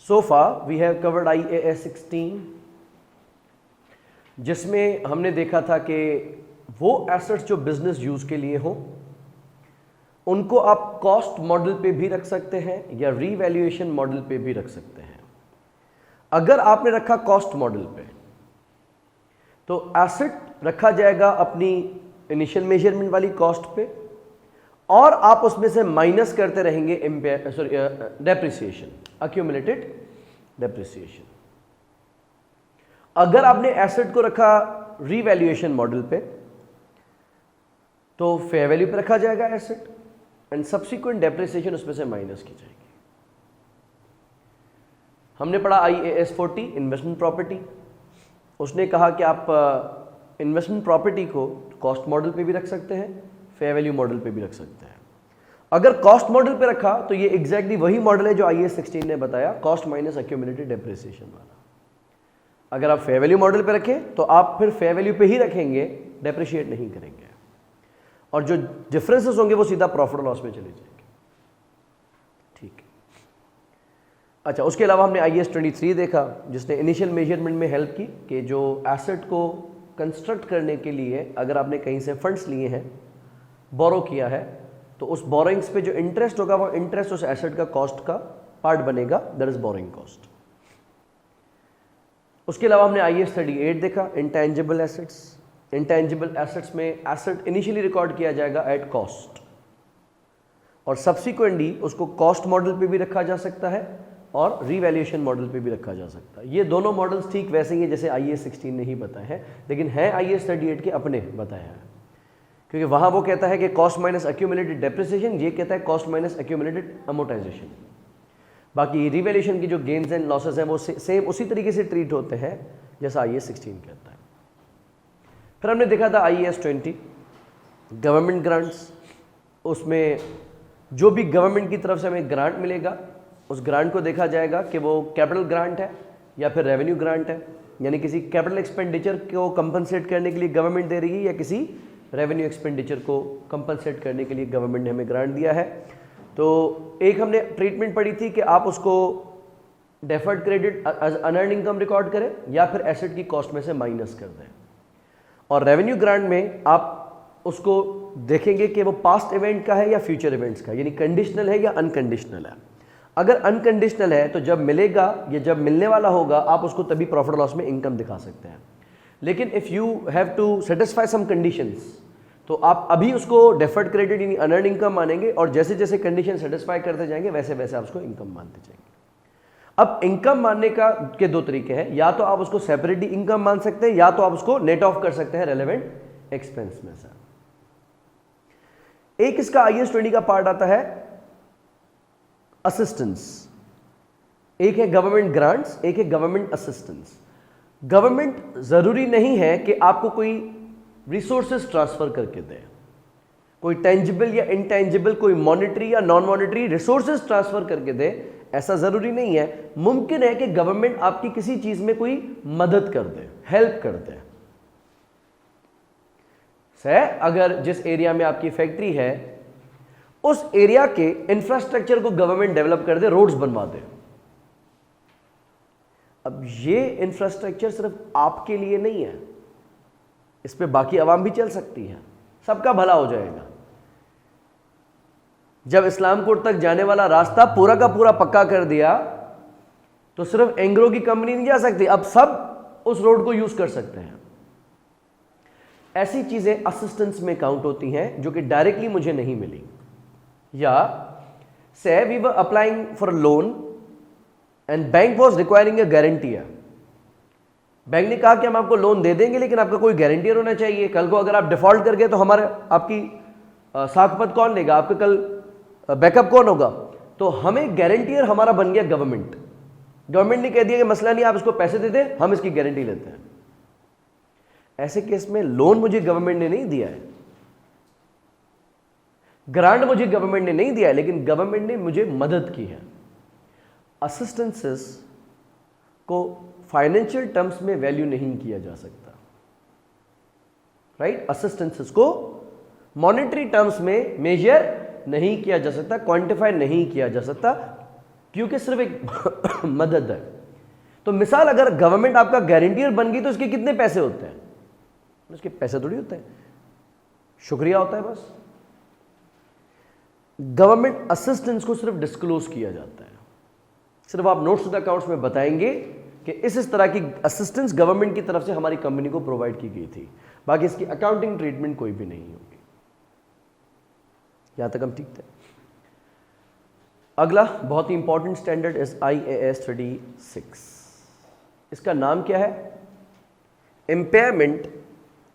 So far we have covered IAS 16, जिसमें हमने देखा था कि वो एसेट्स जो बिजनेस यूज के लिए हो उनको आप कॉस्ट मॉडल पे भी रख सकते हैं या रीवैल्यूएशन मॉडल पे भी रख सकते हैं। अगर आपने रखा कॉस्ट मॉडल पे तो एसेट रखा जाएगा अपनी इनिशियल मेजरमेंट वाली कॉस्ट पे और आप उसमें से माइनस करते रहेंगे डेप्रिसिएशन, एक्यूमुलेटेड डेप्रिसिएशन। अगर आपने एसेट को रखा रीवैल्यूएशन मॉडल पे तो फेयर वैल्यू पे रखा जाएगा एसेट एंड सब्सिक्वेंट डेप्रिसिएशन उसमें से माइनस की जाएगी। हमने पढ़ा IAS 40 इन्वेस्टमेंट प्रॉपर्टी। उसने कहा कि आप इन्वेस्टमेंट प्रॉपर्टी को कॉस्ट मॉडल पे भी रख सकते हैं, फेयर वैल्यू मॉडल पे भी रख सकते हैं। अगर कॉस्ट मॉडल पे रखा तो ये एग्जैक्टली वही मॉडल है जो IAS 16 ने बताया, कॉस्ट माइनस एक्यूमुलेटेड डेप्रिसिएशन वाला। अगर आप फेयर वैल्यू मॉडल पे रखें तो आप फिर फेयर वैल्यू पे ही रखेंगे, डेप्रिशिएट नहीं करेंगे और जो डिफरेंसेस होंगे वो सीधा प्रॉफिट और लॉस में चले जाएंगे। ठीक है। अच्छा, उसके अलावा हमने IAS 23 देखा जिसने इनिशियल मेजरमेंट में हेल्प की कि जो एसेट को कंस्ट्रक्ट करने के लिए अगर आपने कहीं से फंड्स लिए हैं, बोरो किया है, तो उस बोरोइंग्स पे जो इंटरेस्ट होगा वो इंटरेस्ट उस एसेट का कॉस्ट का पार्ट बनेगा, दैट इज बोरोइंग कॉस्ट। उसके अलावा हमने IAS 38 देखा, इंटेंजिबल एसेट्स। इंटेंजिबल एसेट्स में एसेट इनिशियली रिकॉर्ड किया जाएगा एट कॉस्ट और सब्सिक्वेंटली उसको कॉस्ट मॉडल पे भी रखा जा सकता है और रीवैल्यूएशन मॉडल पे भी रखा जा सकता है। ये दोनों मॉडल्स ठीक वैसे ही हैं जैसे IAS 16 ने ही बताए हैं, लेकिन हैं IAS 38 के अपने बताया है, क्योंकि वहां वो कहता है कि कॉस्ट माइनस एक्यूमुलेटेड डेप्रिसिएशन, ये कहता है कॉस्ट माइनस एक्यूमुलेटेड अमोर्टाइजेशन। बाकी रिवैल्यूएशन की जो गेन्स एंड लॉसेस हैं वो सेम उसी तरीके से ट्रीट होते हैं जैसा IAS 16 कहता है। फिर हमने देखा था IAS 20 गवर्नमेंट ग्रांट्स। उसमें जो भी गवर्नमेंट की तरफ से हमें ग्रांट मिलेगा उस ग्रांट को देखा जाएगा कि वो कैपिटल ग्रांट है या फिर रेवेन्यू ग्रांट है, यानी किसी कैपिटल एक्सपेंडिचर को कंपनसेट करने के लिए गवर्नमेंट दे रही है या किसी रेवेन्यू एक्सपेंडिचर को कंपनसेट करने के लिए गवर्नमेंट ने हमें ग्रांट दिया है। तो एक हमने ट्रीटमेंट पढ़ी थी कि आप उसको deferred credit unearned income record करें या फिर एसेट की कॉस्ट में से माइनस कर दें। और रेवेन्यू ग्रांट में आप उसको देखेंगे कि वो पास्ट इवेंट का है या फ्यूचर इवेंट्स का, यानी कंडीशनल है या अनकंडीशनल है। अगर अनकंडीशनल है तो जब मिलेगा या जब मिलने वाला होगा आप उसको तभी प्रॉफिट लॉस में इनकम दिखा सकते हैं। लेकिन if you have to satisfy some conditions तो आप अभी उसको डेफर्ड क्रेडिट यानी अनअर्न्ड इनकम मानेंगे और जैसे जैसे कंडीशन सेटिस्फाई करते जाएंगे वैसे वैसे आप उसको इनकम मानते जाएंगे। अब इनकम मानने के दो तरीके हैं, या तो आप उसको सेपरेटली इनकम मान सकते हैं या तो आप उसको नेट ऑफ कर सकते हैं रेलेवेंट एक्सपेंस में से। एक इसका IAS 20 का पार्ट आता है असिस्टेंस, एक है गवर्नमेंट ग्रांट्स, एक है गवर्नमेंट असिस्टेंस। गवर्नमेंट जरूरी नहीं है कि आपको कोई रिसोर्सेज ट्रांसफर करके दे, कोई टेंजिबल या इनटेंजिबल, कोई मॉनेटरी या नॉन मॉनेटरी रिसोर्सेज ट्रांसफर करके दे, ऐसा जरूरी नहीं है। मुमकिन है कि गवर्नमेंट आपकी किसी चीज में कोई मदद कर दे, हेल्प कर दे। अगर जिस एरिया में आपकी फैक्ट्री है उस एरिया के इंफ्रास्ट्रक्चर को गवर्नमेंट डेवलप कर दे, रोड्स बनवा दे। अब ये इंफ्रास्ट्रक्चर सिर्फ आपके लिए नहीं है, इस पे बाकी आवाम भी चल सकती है, सबका भला हो जाएगा। जब इस्लामकोट तक जाने वाला रास्ता पूरा का पूरा पक्का कर दिया तो सिर्फ एंग्रो की कंपनी नहीं जा सकती, अब सब उस रोड को यूज कर सकते हैं। ऐसी चीजें असिस्टेंस में काउंट होती हैं जो कि डायरेक्टली मुझे नहीं मिली। या से we were applying for loan and bank was requiring a guarantor. Bank ने कहा कि हम आपको लोन दे देंगे लेकिन आपका कोई गारंटियर होना चाहिए। कल को अगर आप डिफॉल्ट कर गए तो हमारे आपकी साखपत कौन लेगा, आपके कल बैकअप कौन होगा? तो हमें गारंटियर हमारा बन गया गवर्नमेंट। गवर्नमेंट ने कह दिया कि मसला नहीं, आप इसको पैसे दे दें, हम इसकी गारंटी लेते हैं। ऐसे केस में लोन मुझे गवर्नमेंट ने नहीं दिया है, ग्रांट मुझे गवर्नमेंट ने नहीं दिया है, लेकिन गवर्नमेंट ने मुझे मदद की है। असिस्टेंसेस को फाइनेंशियल टर्म्स में वैल्यू नहीं किया जा सकता, राइट? असिस्टेंसेस को मॉनेटरी टर्म्स में मेजर नहीं किया जा सकता, क्वांटिफाई नहीं किया जा सकता। क्योंकि सिर्फ एक मदद है। तो मिसाल अगर गवर्नमेंट आपका गारंटियर बन गई तो इसके कितने पैसे होते हैं? उसके पैसे थोड़ी होते हैं, शुक्रिया होता है बस। गवर्नमेंट असिस्टेंस को सिर्फ डिस्क्लोज किया जाता है, सिर्फ आप नोट्स टू द अकाउंट्स में बताएंगे कि इस तरह की असिस्टेंस गवर्नमेंट की तरफ से हमारी कंपनी को प्रोवाइड की गई थी, बाकी इसकी अकाउंटिंग ट्रीटमेंट कोई भी नहीं होगी। यहां तक हम ठीक थे। अगला बहुत ही इंपॉर्टेंट स्टैंडर्ड इज IAS 36। इसका नाम क्या है? Impairment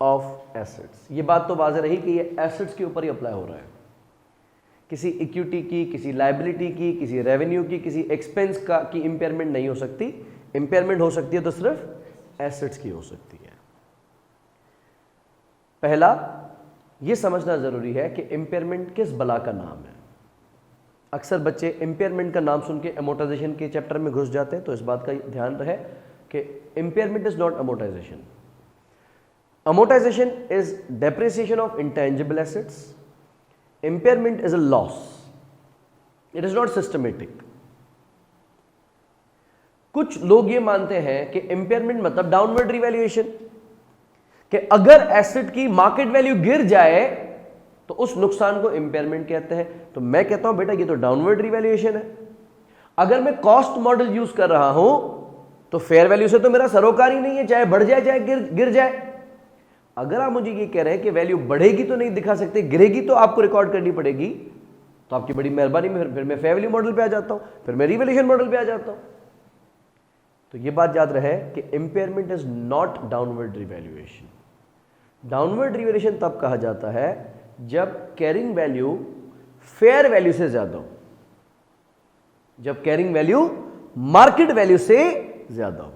of assets. ये बात तो वाज़ेह रही कि ये एसेट्स के ऊपर ही अप्लाई हो रहा है, किसी इक्विटी की, किसी लायबिलिटी की, किसी रेवेन्यू की, किसी एक्सपेंस का की इम्पेयरमेंट नहीं हो सकती। इम्पेयरमेंट हो सकती है तो सिर्फ एसेट्स की हो सकती है। पहला ये समझना जरूरी है कि इम्पेयरमेंट किस बला का नाम है। अक्सर बच्चे इम्पेयरमेंट का नाम सुन के अमोर्टाइजेशन के चैप्टर में घुस जाते हैं, तो इस बात का ध्यान रहे कि impairment is not amortisation. Amortisation is depreciation of intangible assets. Impairment is a loss. It is not systematic. कुछ लोग ये मानते हैं कि impairment मतलब डाउनवर्ड रिवैल्यूएशन, कि अगर एसेट की मार्केट वैल्यू गिर जाए तो उस नुकसान को impairment कहते हैं। तो मैं कहता हूं बेटा ये तो डाउनवर्ड रिवैल्यूएशन है। अगर मैं कॉस्ट मॉडल यूज कर रहा हूं तो फेयर वैल्यू से तो मेरा सरोकार ही नहीं है, चाहे बढ़ जाए चाहे गिर जाए। अगर आप मुझे ये कह रहे हैं कि वैल्यू बढ़ेगी तो नहीं दिखा सकते, गिरेगी तो आपको रिकॉर्ड करनी पड़ेगी, तो आपकी बड़ी मेहरबानी। फिर मैं फेयर वैल्यू मॉडल पे आ जाता हूं, फिर मैं रिवैल्यूएशन मॉडल पे आ जाता हूं। तो ये बात याद रहे कि impairment is not downward revaluation. Downward revaluation तब कहा जाता है जब कैरिंग वैल्यू फेयर वैल्यू से ज्यादा हो, जब कैरिंग वैल्यू मार्केट वैल्यू से ज्यादा हो।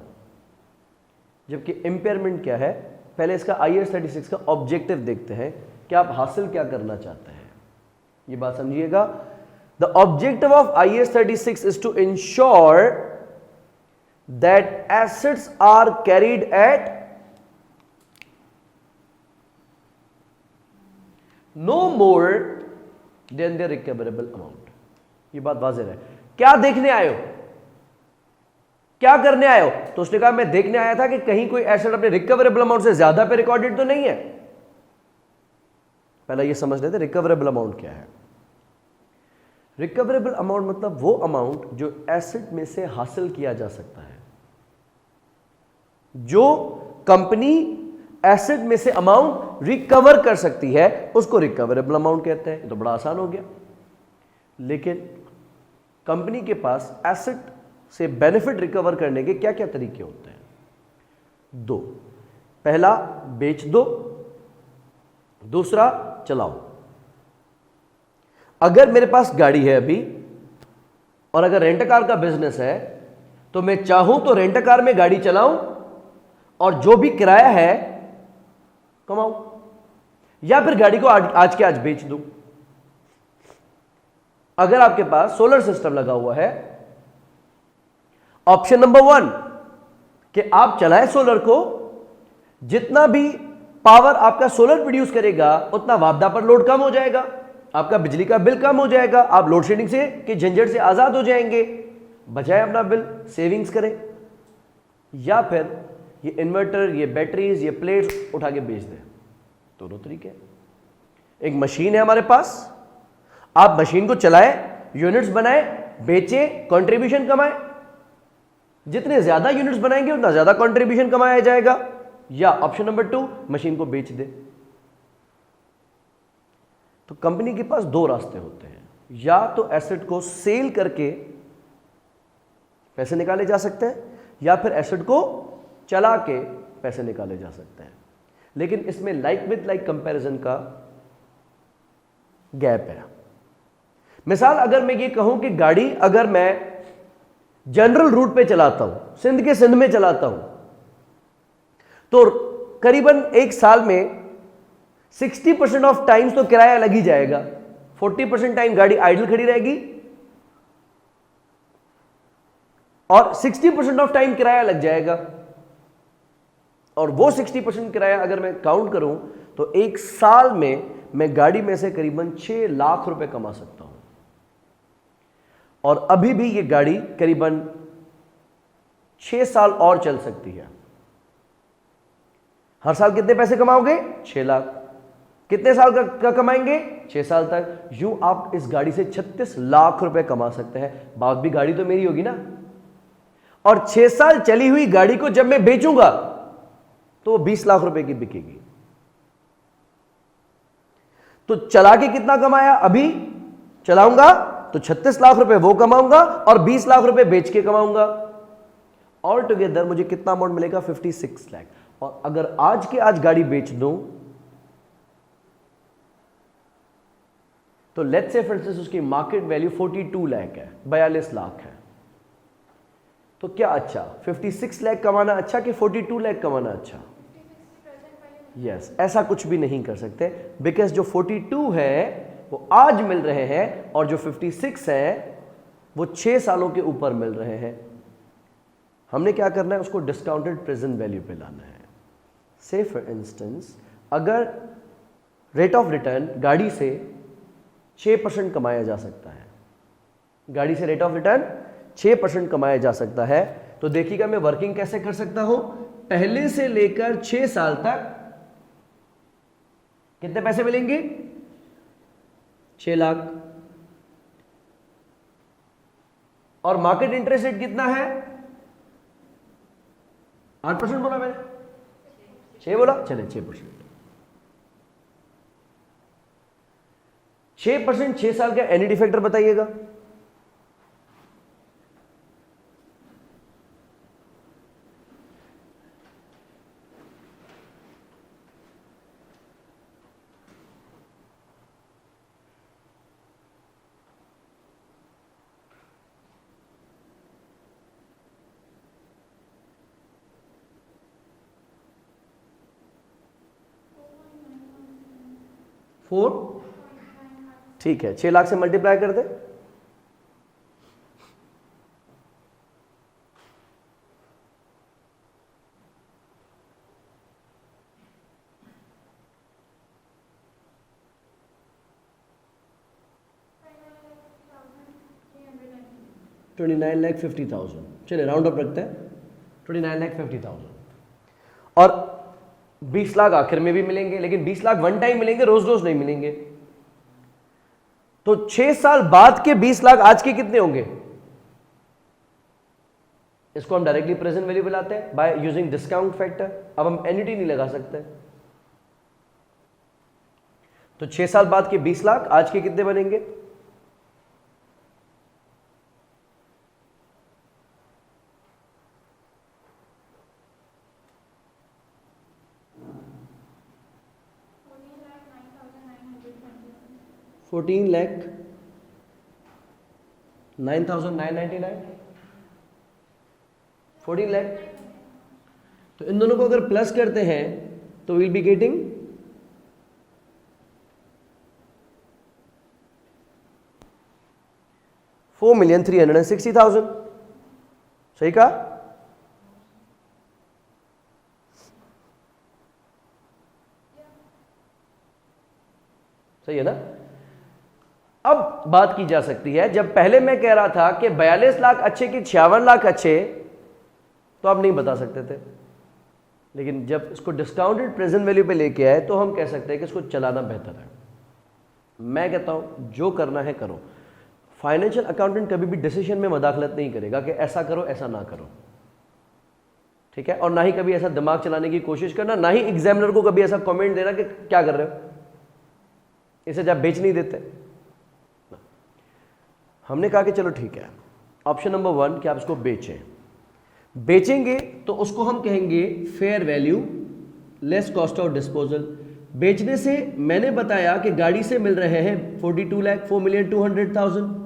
जबकि इम्पेयरमेंट क्या है? पहले इसका IAS 36 का ऑब्जेक्टिव देखते हैं कि आप हासिल क्या करना चाहते हैं। ये बात समझिएगा। The objective of IAS 36 is to ensure that assets are carried at no more than the recoverable amount. ये बात वाज़ेह है। क्या देखने आए हो, क्या करने आए हो? तो उसने कहा मैं देखने आया था कि कहीं कोई एसेट अपने रिकवरेबल अमाउंट से ज्यादा पे रिकॉर्डेड तो नहीं है। पहला ये समझ लेते रिकवरेबल अमाउंट क्या है। रिकवरेबल अमाउंट मतलब वो अमाउंट जो एसेट में से हासिल किया जा सकता है। जो कंपनी एसेट में से अमाउंट रिकवर कर सकती है उसको रिकवरेबल अमाउंट कहते हैं। ये तो बड़ा आसान हो गया। लेकिन कंपनी के पास एसेट से बेनिफिट रिकवर करने के क्या क्या तरीके होते हैं? दो। पहला बेच दो, दूसरा चलाओ। अगर मेरे पास गाड़ी है अभी और अगर रेंट कार का बिजनेस है तो मैं चाहूं तो रेंट कार में गाड़ी चलाऊं और जो भी किराया है कमाऊं, या फिर गाड़ी को आज के आज बेच दूं। अगर आपके पास सोलर सिस्टम लगा हुआ है, ऑप्शन नंबर 1 कि आप चलाएं सोलर को, जितना भी पावर आपका सोलर प्रोड्यूस करेगा उतना वापदा पर लोड कम हो जाएगा, आपका बिजली का बिल कम हो जाएगा, आप लोड शेडिंग से के झंझट से आजाद हो जाएंगे, बचाएं अपना बिल, सेविंग्स करें। या फिर ये इन्वर्टर, ये बैटरीज, ये प्लेट्स उठा के बेच दें। दोनों तरीके। एक मशीन है हमारे पास, आप मशीन को चलाएं, यूनिट्स बनाएं, बेचें, कंट्रीब्यूशन कमाएं। जितने ज्यादा यूनिट्स बनाएंगे उतना ज्यादा कंट्रीब्यूशन कमाया जाएगा। या ऑप्शन नंबर 2 मशीन को बेच दे। तो कंपनी के पास दो रास्ते होते हैं, या तो एसेट को सेल करके पैसे निकाले जा सकते हैं, या फिर एसेट को चला के पैसे निकाले जा सकते हैं। लेकिन इसमें लाइक विद लाइक कंपैरिजन का गैप है। मिसाल अगर मैं ये कहूं कि गाड़ी अगर मैं जनरल रूट पे चलाता हूं, सिंध के सिंध में चलाता हूं, तो करीबन एक साल में 60% ऑफ टाइम्स तो किराया लग ही जाएगा, 40% टाइम गाड़ी आइडल खड़ी रहेगी और 60% ऑफ टाइम किराया लग जाएगा। और वो 60% किराया अगर मैं काउंट करूं तो एक साल में मैं गाड़ी में से करीबन 6 लाख रुपए कमा सकता हूं। और अभी भी ये गाड़ी करीबन 6 साल और चल सकती है। हर साल कितने पैसे कमाओगे? 6 लाख। कितने साल का कमाएंगे? 6 साल तक। यूं आप इस गाड़ी से 36 लाख रुपए कमा सकते हैं। बात भी गाड़ी तो मेरी होगी ना। और 6 साल चली हुई गाड़ी को जब मैं बेचूंगा तो वो 20 लाख रुपए की बिकेगी। तो चला के कितना कमाया? अभी चलाऊंगा तो 36 लाख रुपए वो कमाऊंगा और 20 लाख रुपए बेच के कमाऊंगा। ऑल टुगेदर मुझे कितना अमाउंट मिलेगा? 56 लाख। और अगर आज के आज गाड़ी बेच दूं तो लेट्स से फॉर इंस्टेंस उसकी मार्केट वैल्यू 42 लाख है, 42 लाख है। तो क्या अच्छा 56 लाख कमाना अच्छा कि 42 लाख कमाना अच्छा? यस, ऐसा कुछ भी नहीं कर सकते, बिकॉज जो 42 है वो आज मिल रहे हैं और जो 56 है वो 6 सालों के ऊपर मिल रहे हैं। हमने क्या करना है? उसको डिस्काउंटेड प्रेजेंट वैल्यू पे लाना है। से फॉर इंस्टेंस अगर रेट ऑफ रिटर्न गाड़ी से 6% कमाया जा सकता है, गाड़ी से रेट ऑफ रिटर्न 6% कमाया जा सकता है, तो देखिएगा मैं वर्किंग कैसे कर सकता हूं। पहले से लेकर 6 साल तक कितने पैसे मिलेंगे? 6 लाख। और मार्केट इंटरेस्ट रेट कितना है? 8% बोला मैंने? 6 बोला? चले 6%। 6%, 6 साल का एन्युटी फैक्टर बताइएगा। ठीक है, 6 लाख से मल्टीप्लाई कर दे। $29,50,000। चलिए राउंड अप रखते हैं, 29,50,000। और 20 लाख आखिर में भी मिलेंगे, लेकिन 20 लाख वन टाइम मिलेंगे, रोज रोज नहीं मिलेंगे। तो 6 साल बाद के 20 लाख आज के कितने होंगे? इसको हम डायरेक्टली प्रेजेंट वैल्यू पे लाते हैं बाय यूजिंग डिस्काउंट फैक्टर। अब हम एन्युटी नहीं लगा सकते, तो 6 साल बाद के 20 लाख आज के कितने बनेंगे? $14,09,999। 14 लाख। तो इन दोनों को अगर प्लस करते हैं तो विल बी गेटिंग $4,360,000। सही कहा? सही है ना? अब बात की जा सकती है, जब पहले मैं कह रहा था कि 42 लाख अच्छे कि 56 लाख अच्छे, तो आप नहीं बता सकते थे, लेकिन जब इसको डिस्काउंटेड प्रेजेंट वैल्यू पे लेके आए तो हम कह सकते हैं कि इसको चलाना बेहतर है। मैं कहता हूं जो करना है करो। फाइनेंशियल अकाउंटेंट कभी भी डिसीजन में मदाखलत नहीं करेगा कि ऐसा करो ऐसा ना करो, ठीक है? और ना ही कभी ऐसा दिमाग चलाने की कोशिश करना, ना ही एग्जामिनर को कभी ऐसा कमेंट देना कि क्या कर रहे हो, इसे जब बेच नहीं देते। हमने कहा कि चलो ठीक है, ऑप्शन नंबर 1 कि आप इसको बेचेंगे तो उसको हम कहेंगे fair value less cost of disposal. बेचने से मैंने बताया कि गाड़ी से मिल रहे हैं 42 लाख, 4,200,000,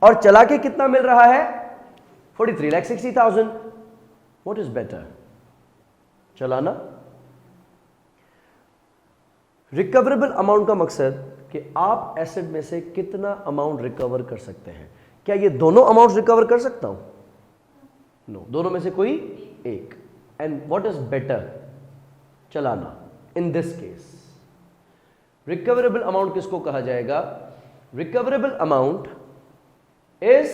और चला के कितना मिल रहा है? 43,60,000। What is better? चलाना। रिकवरेबल अमाउंट का मकसद कि आप एसेट में से कितना अमाउंट रिकवर कर सकते हैं। क्या ये दोनों अमाउंट रिकवर कर सकता हूं? नो, दोनों में से कोई एक। And what is better? चलाना। In this case recoverable amount किसको कहा जाएगा? Recoverable amount is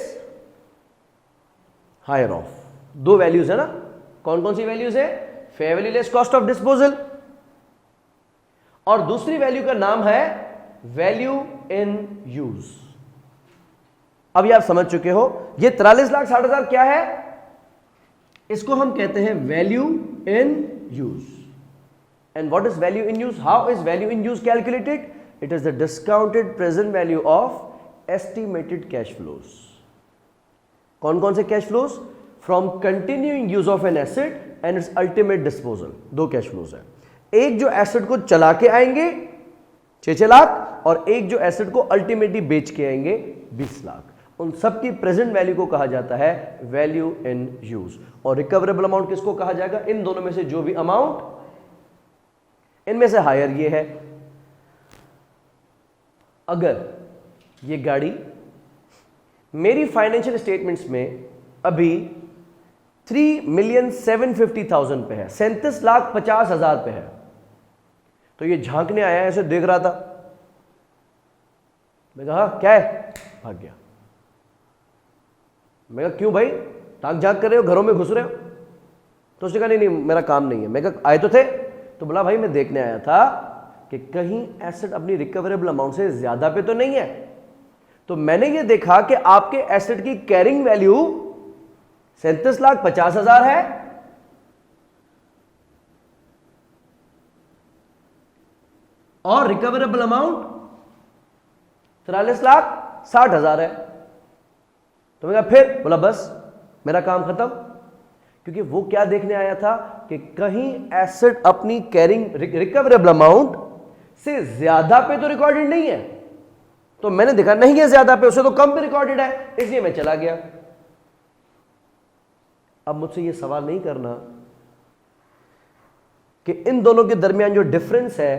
higher of. दो वैल्यूज है ना, कौन कौन सी वैल्यूज है? Fair value less cost of disposal और दूसरी वैल्यू का नाम है वैल्यू इन यूज। अभी आप समझ चुके हो ये 43,60,000 क्या है? इसको हम कहते हैं value in use. And what is value in use? How is value in use calculated? It is the discounted present value of estimated cash flows. कौन कौन से cash flows? From continuing use of an asset and its ultimate disposal. दो cash flows है, एक जो asset को चला के आएंगे 6 लाख और एक जो एसेट को अल्टीमेटली बेच के आएंगे 20 लाख। उन सब की प्रेजेंट वैल्यू को कहा जाता है वैल्यू इन यूज। और रिकवरेबल अमाउंट किसको कहा जाएगा? इन दोनों में से जो भी अमाउंट, इनमें से हायर ये है। अगर ये गाड़ी मेरी फाइनेंशियल स्टेटमेंट्स में अभी 3,750,000 पे है, 37,50,000 पे है, तो ये झांकने आया, ऐसे देख रहा था, मैं कहा क्या है? भाग गया। मैं कहा क्यों भाई, ताक झांक कर रहे हो, घरों में घुस रहे हो? तो उसने कहा नहीं मेरा काम नहीं है। मैं कहा आए तो थे? तो बोला भाई मैं देखने आया था कि कहीं एसेट अपनी रिकवरेबल अमाउंट से ज्यादा पे तो नहीं है। तो मैंने ये देखा कि आपके एसेट की कैरिंग वैल्यू 37,50,000 है और रिकवरेबल अमाउंट 43,60,000 है। तो मैं कहा फिर? बोला बस मेरा काम खत्म। क्योंकि वो क्या देखने आया था कि कहीं एसेट अपनी कैरिंग रिकवरेबल अमाउंट से ज्यादा पे तो रिकॉर्डेड नहीं है। तो मैंने देखा नहीं है ज्यादा पे, उसे तो कम पे रिकॉर्डेड है, इसलिए मैं चला गया। अब मुझसे ये सवाल नहीं करना कि इन दोनों के दरमियान जो डिफरेंस है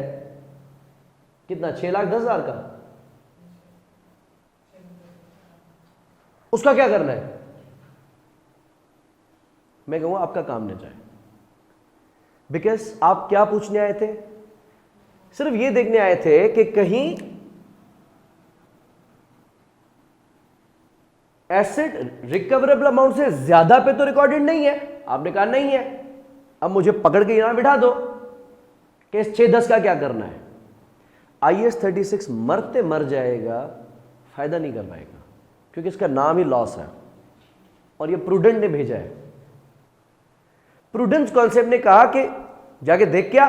कितना, 6,10,000 का, उसका क्या करना है? मैं कहूंगा आपका काम न जाए। बिकॉज आप क्या पूछने आए थे? सिर्फ ये देखने आए थे कि कहीं एसेट रिकवरेबल अमाउंट से ज्यादा पे तो रिकॉर्डेड नहीं है। आपने कहा नहीं है। अब मुझे पकड़ के यहां बिठा दो कि इस 6-10 का क्या करना है। IAS 36 मरते मर जाएगा, फायदा नहीं कर पाएगा, क्योंकि इसका नाम ही लॉस है और ये प्रूडेंट ने भेजा है। प्रूडेंस कॉन्सेप्ट ने कहा कि जाके देख क्या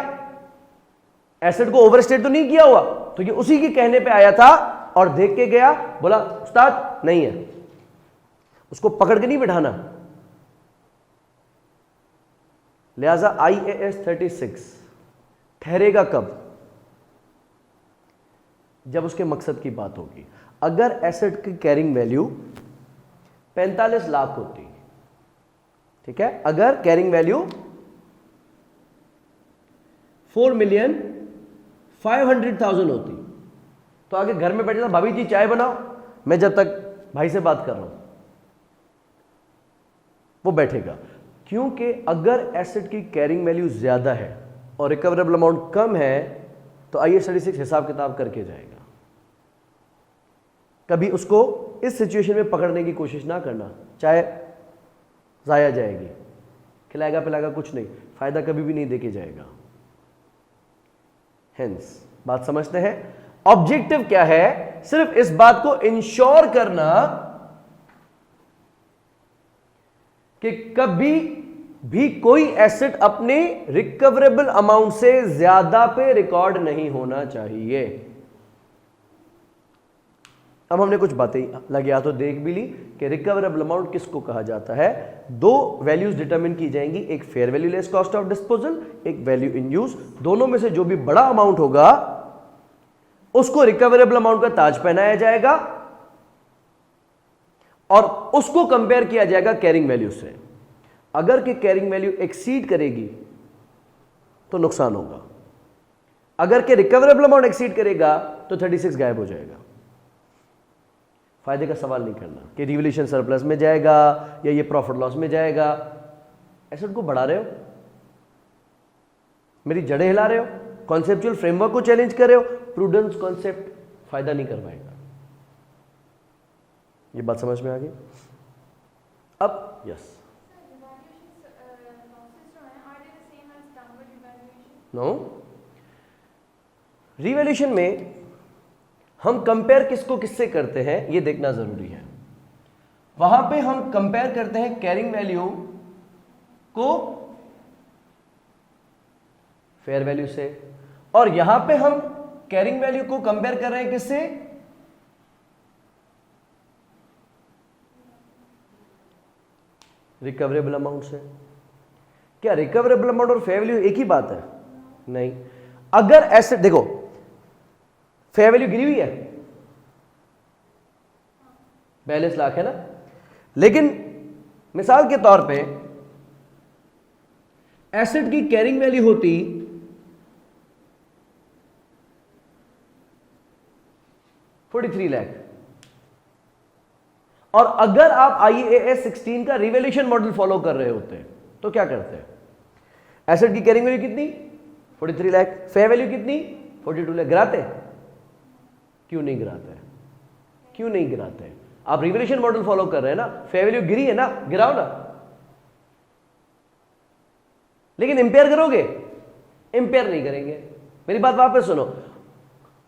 एसेट को ओवरस्टेट तो नहीं किया हुआ, तो ये उसी के कहने पे आया था और देख के गया, बोला उस्ताद नहीं है। उसको पकड़ के नहीं बिठाना। लिहाजा IAS 36 ठहरेगा कब? जब उसके मकसद की बात होगी। अगर एसेट की कैरिंग वैल्यू 45 लाख होती, ठीक है, अगर कैरिंग वैल्यू 4,500,000 होती, तो आगे घर में बैठे था, भाभी जी चाय बनाओ, मैं जब तक भाई से बात कर रहा हूं, वो बैठेगा। क्योंकि अगर एसेट की कैरिंग वैल्यू ज्यादा है और रिकवरेबल अमाउंट कम है, तो IAS 36 हिसाब किताब करके जाएगा। कभी उसको इस सिचुएशन में पकड़ने की कोशिश ना करना, चाहे जाया जाएगी, खिलाएगा पिलाएगा कुछ नहीं, फायदा कभी भी नहीं देके जाएगा। हेंस बात समझते हैं? ऑब्जेक्टिव क्या है? सिर्फ इस बात को इंश्योर करना कि कभी भी कोई एसेट अपने रिकवरेबल अमाउंट से ज्यादा पे रिकॉर्ड नहीं होना चाहिए। अब हमने कुछ बातें लगे हाथों देख भी ली कि रिकवरेबल अमाउंट किसको कहा जाता है। दो वैल्यूज डिटरमिन की जाएंगी, एक fair value less cost of disposal, एक वैल्यू इन यूज। दोनों में से जो भी बड़ा अमाउंट होगा उसको रिकवरेबल अमाउंट का ताज पहनाया जाएगा और उसको कंपेयर किया जाएगा कैरिंग वैल्यू से। अगर कि कैरिंग वैल्यू एक्सीड करेगी तो नुकसान होगा, अगर कि रिकवरेबल अमाउंट एक्सीड करेगा तो 36 गायब हो जाएगा। फायदे का सवाल नहीं करना कि रिवैल्यूएशन सरप्लस में जाएगा या ये प्रॉफिट लॉस में जाएगा। एसेट को बढ़ा रहे हो, मेरी जड़ें हिला रहे हो, कॉन्सेप्चुअल फ्रेमवर्क को चैलेंज कर रहे हो, प्रूडेंस कॉन्सेप्ट फायदा नहीं कर पाएगा। ये बात समझ में आ गई? अब यस नो रिवैल्यूएशन में हम कंपेयर किसको किससे करते हैं ये देखना जरूरी है। वहां पे हम कंपेयर करते हैं कैरिंग वैल्यू को फेयर वैल्यू से, और यहां पे हम कैरिंग वैल्यू को कंपेयर कर रहे हैं किससे, रिकवरेबल अमाउंट से। क्या रिकवरेबल अमाउंट और फेयर वैल्यू एक ही बात है? नहीं। अगर एसेट देखो फेयर वैल्यू गिरी हुई है 42 लाख है ना, लेकिन मिसाल के तौर पे एसेट की कैरिंग वैल्यू होती 43 लाख, और अगर आप IAS 16 का रिवैल्यूएशन मॉडल फॉलो कर रहे होते तो क्या करते हैं? एसेट की कैरिंग वैल्यू कितनी 43 लाख, फेयर वैल्यू कितनी 42 लाख, गिराते? क्यों नहीं गिराते? क्यों नहीं गिराते? आप रिवैल्यूएशन मॉडल फॉलो कर रहे हैं ना, फेयर वैल्यू गिरी है ना, गिराओ ना। लेकिन इंपेयर करोगे? इंपेयर नहीं करेंगे। मेरी बात वापस सुनो,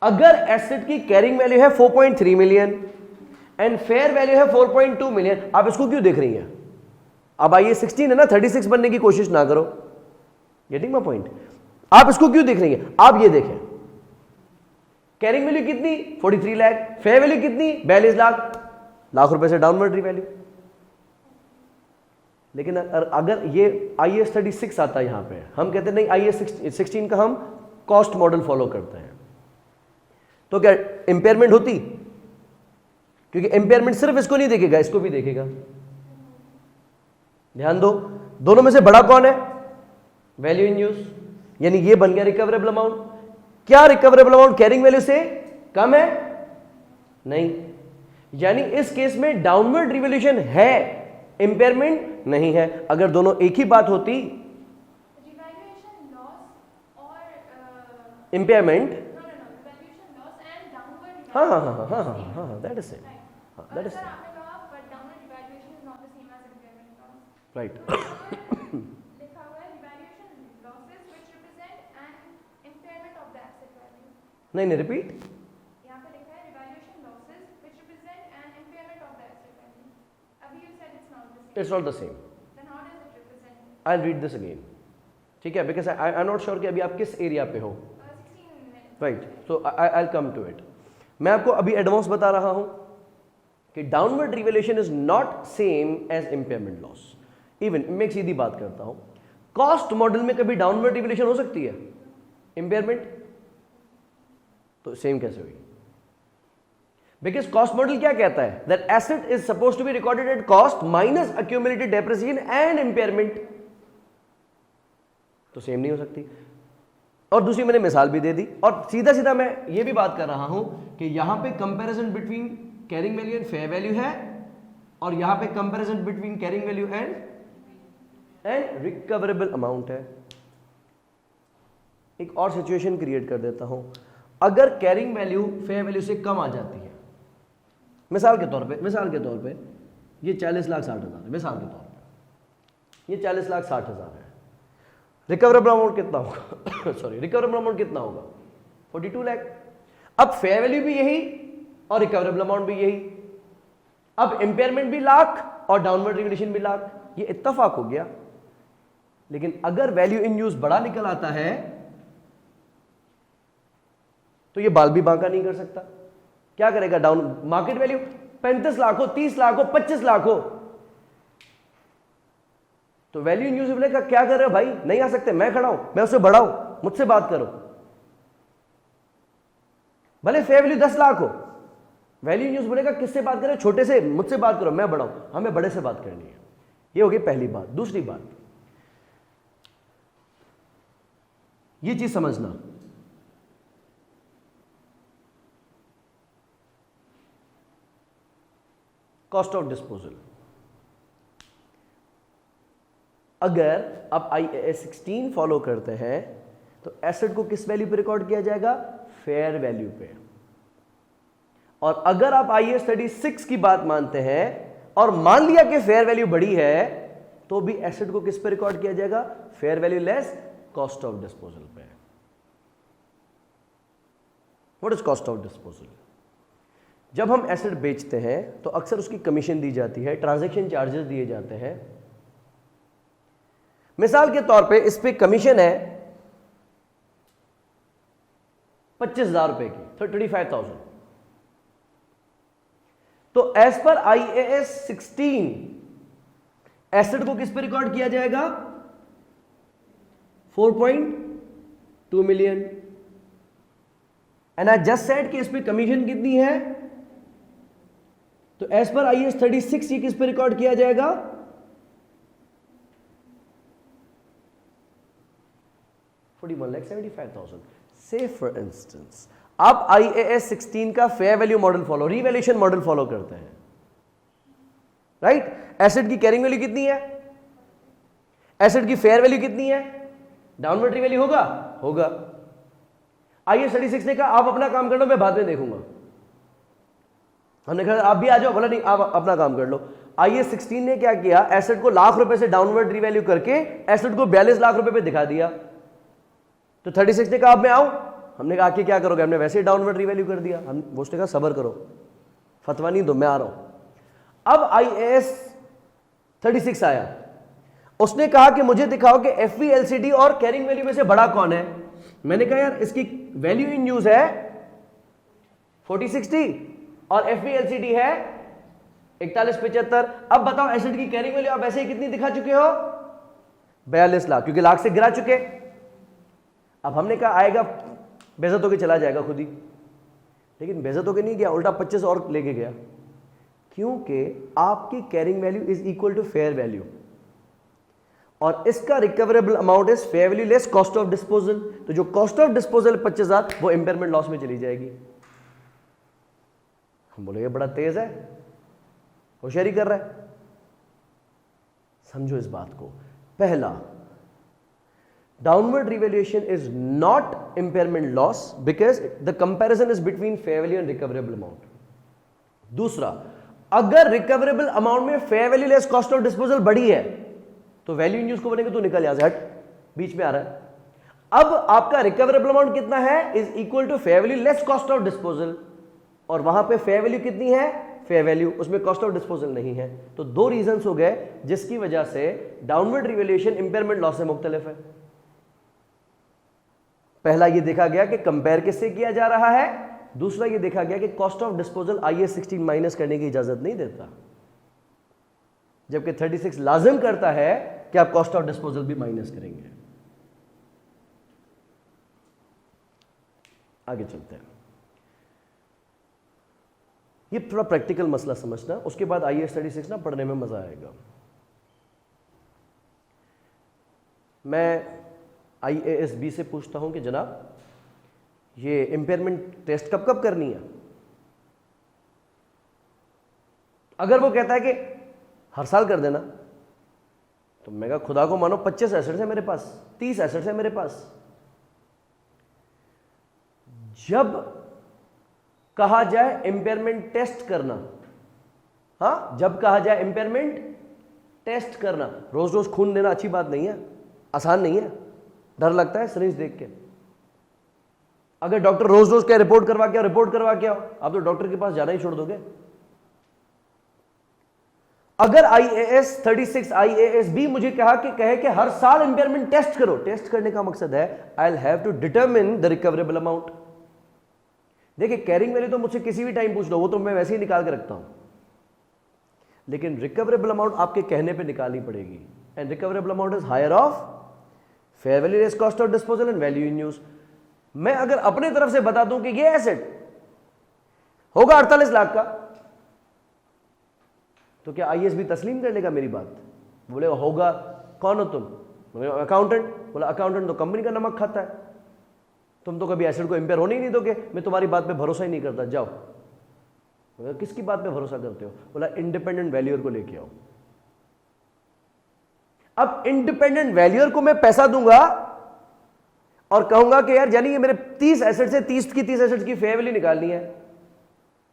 अगर एसेट की कैरिंग वैल्यू है 4.3 मिलियन एंड फेयर वैल्यू है 4.2 मिलियन, आप इसको क्यों देख रही हैं? अब आइए 16 है ना, 36 बनने की कोशिश ना करो। Getting my point? आप इसको क्यों देख रही हैं? आप ये देखें, कैरिंग वैल्यू कितनी 43 लाख, फेयर वैल्यू कितनी 42 लाख रुपए से डाउनवर्ड रिवैल्यू। लेकिन अगर ये IAS 36 आता है यहां पे, हम कहते नहीं IAS 16 का हम कॉस्ट मॉडल फॉलो करते हैं, तो क्या इंपेयरमेंट होती? क्योंकि इंपेयरमेंट सिर्फ इसको नहीं देखेगा, इसको भी देखेगा। ध्यान दो, दोनों में से बड़ा कौन है? वैल्यू इन यूज, यानी ये बन गया रिकवरेबल अमाउंट। क्या रिकवरेबल अमाउंट कैरिंग वैल्यू से कम है? नहीं। यानी इस केस में डाउनवर्ड रिवैल्यूएशन है, इंपेयरमेंट नहीं है। अगर दोनों एक ही बात होती, इंपेयरमेंट, हाँ हाँ हाँ हाँ हाँ हाँ हाँ, that is same, that is right. नहीं नहीं, रिपीट। यहाँ पे लिखा है revaluation losses which represent an impairment of the asset value. अभी you said it's not the same. It's not the same. Then how does it represent? I will read this again, ठीक है, because I am not sure कि अभी आप किस area पे हो। 16 minutes. Right, so I will come to it. मैं आपको अभी एडवांस बता रहा हूं कि downward revaluation is not same as impairment loss. Even मैं एक सीधी बात करता हूं, कॉस्ट मॉडल में कभी डाउनवर्ड रिवैल्यूएशन हो सकती है? इंपेयरमेंट तो सेम कैसे हुई? बिकॉज कॉस्ट मॉडल क्या कहता है? That asset is suppose to be recorded at cost minus accumulated depreciation and impairment, तो सेम नहीं हो सकती। और दूसरी मैंने मिसाल भी दे दी, और सीधा सीधा मैं ये भी बात कर रहा हूं कि यहां पे comparison between carrying value and fair value है, और यहां पे comparison between carrying value and recoverable amount है। एक और सिचुएशन क्रिएट कर देता हूं, अगर कैरिंग वैल्यू फेयर वैल्यू से कम आ जाती है, मिसाल के तौर पे ये 40 लाख 60 हज़ार है, मिसाल के तौर पे ये 40 लाख 60 हज़ार है, रिकवरेबल अमाउंट कितना होगा? सॉरी, रिकवरेबल अमाउंट कितना होगा? 42 लाख। अब फेयर वैल्यू भी यही और रिकवरेबल अमाउंट भी यही, अब इंपेयरमेंट भी लाख और डाउनवर्ड रिवैल्यूएशन भी लाख, ये इत्तेफाक हो गया। लेकिन अगर वैल्यू इन यूज बड़ा निकल आता है तो ये बाल भी बांका नहीं कर सकता। क्या करेगा? डाउन मार्केट वैल्यू 35 लाख हो, 30 लाख हो, 25 लाख हो, तो वैल्यू इन यूज बोलेगा क्या कर रहे हो भाई, नहीं आ सकते, मैं खड़ा हूं, मैं उससे बड़ा हूं, मुझसे बात करो। भले फेयर वैल्यू 10 लाख हो, वैल्यू इन यूज बोलेगा किससे बात करें? छोटे से, मुझसे बात करो, मैं बड़ा हूं, हमें बड़े से बात करनी है। ये होगी पहली बात। दूसरी बात, ये चीज समझना, कॉस्ट ऑफ डिस्पोजल। अगर आप IAS 16 फॉलो करते हैं तो एसेट को किस वैल्यू पे रिकॉर्ड किया जाएगा? फेयर वैल्यू पे। और अगर आप IAS 36 की बात मानते हैं और मान लिया कि फेयर वैल्यू बड़ी है तो भी एसेट को किस पे रिकॉर्ड किया जाएगा? Fair value less cost of disposal पे। What is cost of disposal? जब हम एसेट बेचते हैं तो अक्सर उसकी कमीशन दी जाती है, ट्रांजैक्शन चार्जेस दिए जाते हैं। मिसाल के तौर पे इस पे कमीशन है 25,000 रुपए की, 35,000। तो एज पर IAS 16 एसेट को किस पे रिकॉर्ड किया जाएगा? 4.2 million. And I just said कि इस पे कमीशन कितनी है, तो एज पर IAS 36 ये किस पे रिकॉर्ड किया जाएगा? 41,75,000। से फॉर इंस्टेंस आप IAS 16 का fair value model follow, revaluation model follow करते हैं, राइट? एसेट की कैरिंग वैल्यू कितनी है? एसेट की फेयर वैल्यू कितनी है? डाउनवर्ड रिवैल्यू होगा? होगा। IAS 36 ने कहा आप अपना काम कर लो, मैं बाद में देखूंगा। हमने कहा आप भी आ जाओ, बोला नहीं आप अपना काम कर लो। IAS 16 ने क्या किया? एसेट को लाख रुपए से डाउनवर्ड रिवैल्यू करके एसेट को 42 लाख रुपए पे दिखा दिया। तो 36 ने कहा अब मैं आऊं। हमने कहा आके क्या करोगे? हमने वैसे ही डाउनवर्ड रिवैल्यू कर दिया। हम उसने कहा सब्र करो, फतवा नहीं दो, मैं आ रहा हूं। अब IAS 36 आया, उसने कहा कि मुझे दिखाओ कि FV LCD और कैरिंग वैल्यू में से बड़ा कौन है। मैंने कहा यार इसकी वैल्यू इन यूज है 4060 और FV LCD है 4175। अब बताओ एसेट की कैरिंग वैल्यू आप ऐसे ही कितनी दिखा चुके हो? 42 लाख, क्योंकि लाख से गिरा चुके। अब हमने कहा आएगा बेइज्जत होके चला जाएगा खुद ही, लेकिन बेइज्जत होके नहीं गया, उल्टा 25 और लेके गया, क्योंकि आपकी carrying value is equal to fair value और इसका recoverable amount is fair value less cost of disposal. तो जो कॉस्ट ऑफ डिस्पोजल 25,000 वो इंपेयरमेंट लॉस में चली जाएगी। हम बोले ये बड़ा तेज है, होशियारी कर रहा है। समझो इस बात को। पहला, downward revaluation is not impairment loss because the comparison is between fair value and recoverable amount. दूसरा, अगर रिकवरेबल अमाउंट में fair value less cost of disposal बड़ी है तो वैल्यू इन यूज को बनेगा, तो निकल यहां से, हट, बीच में आ रहा है। अब आपका रिकवरेबल अमाउंट कितना है? Is equal to fair value less cost of disposal, और वहां पे फेयर वैल्यू कितनी है? फेयर वैल्यू, उसमें कॉस्ट ऑफ डिस्पोजल नहीं है। तो दो रीजंस हो गए जिसकी वजह से डाउनवर्ड रिवैल्यूएशन इंपेयरमेंट लॉस से मुख्तलिफ है। पहला ये देखा गया कि कंपेयर किससे किया जा रहा है, दूसरा ये देखा गया कि cost of disposal IAS 16 minus करने की इजाजत नहीं देता, जबकि 36 लाजिम करता है कि आप कॉस्ट ऑफ डिस्पोजल भी माइनस करेंगे। आगे चलते हैं। ये थोड़ा प्रैक्टिकल मसला समझना, उसके बाद IAS 36 ना पढ़ने में मजा आएगा। मैं IAS B से पूछता हूं कि जनाब ये इंपेयरमेंट टेस्ट कब कब करनी है? अगर वो कहता है कि हर साल कर देना, तो मैं कहा खुदा को मानो 25 एसेट्स है मेरे पास, 30 एसेट्स है मेरे पास। जब कहा जाए इंपेयरमेंट टेस्ट करना, हाँ, जब कहा जाए इंपेयरमेंट टेस्ट करना, रोज रोज खून देना अच्छी बात नहीं है, आसान नहीं है, डर लगता है सिरिंज देख के। अगर डॉक्टर रोज रोज क्या रिपोर्ट करवा के आओ, आप तो डॉक्टर के पास जाना ही छोड़ दोगे। अगर IAS 36 IAS B मुझे कहे कि हर साल इंपेयरमेंट टेस्ट करो, टेस्ट करने का मकसद है I will have to determine the recoverable amount. देखिए कैरिंग वैल्यू तो मुझसे किसी भी टाइम पूछ लो, वो तो मैं वैसे ही निकाल के रखता हूं, लेकिन रिकवरेबल अमाउंट आपके कहने पे निकालनी पड़ेगी। And recoverable amount is higher of fair value less cost of disposal and value in use. मैं अगर अपने तरफ से बता दूं कि ये एसेट होगा 48 लाख का, तो क्या IAS B तस्लीम कर लेगा मेरी बात? बोले होगा। कौन हो तुम? बोले अकाउंटेंट। बोला अकाउंटेंट तो कंपनी का नमक खाता है, तुम तो कभी एसेट को इंपेयर होने ही नहीं दोगे, मैं तुम्हारी बात पे भरोसा ही नहीं करता, जाओ। बोला किसकी बात पे भरोसा करते हो? बोला इंडिपेंडेंट वैल्यूअर को लेके आओ। अब इंडिपेंडेंट वैल्यूअर को मैं पैसा दूंगा और कहूंगा कि यार यानी ये मेरे 30 एसेट से 30 एसेट्स की फेयर वैल्यू निकालनी है,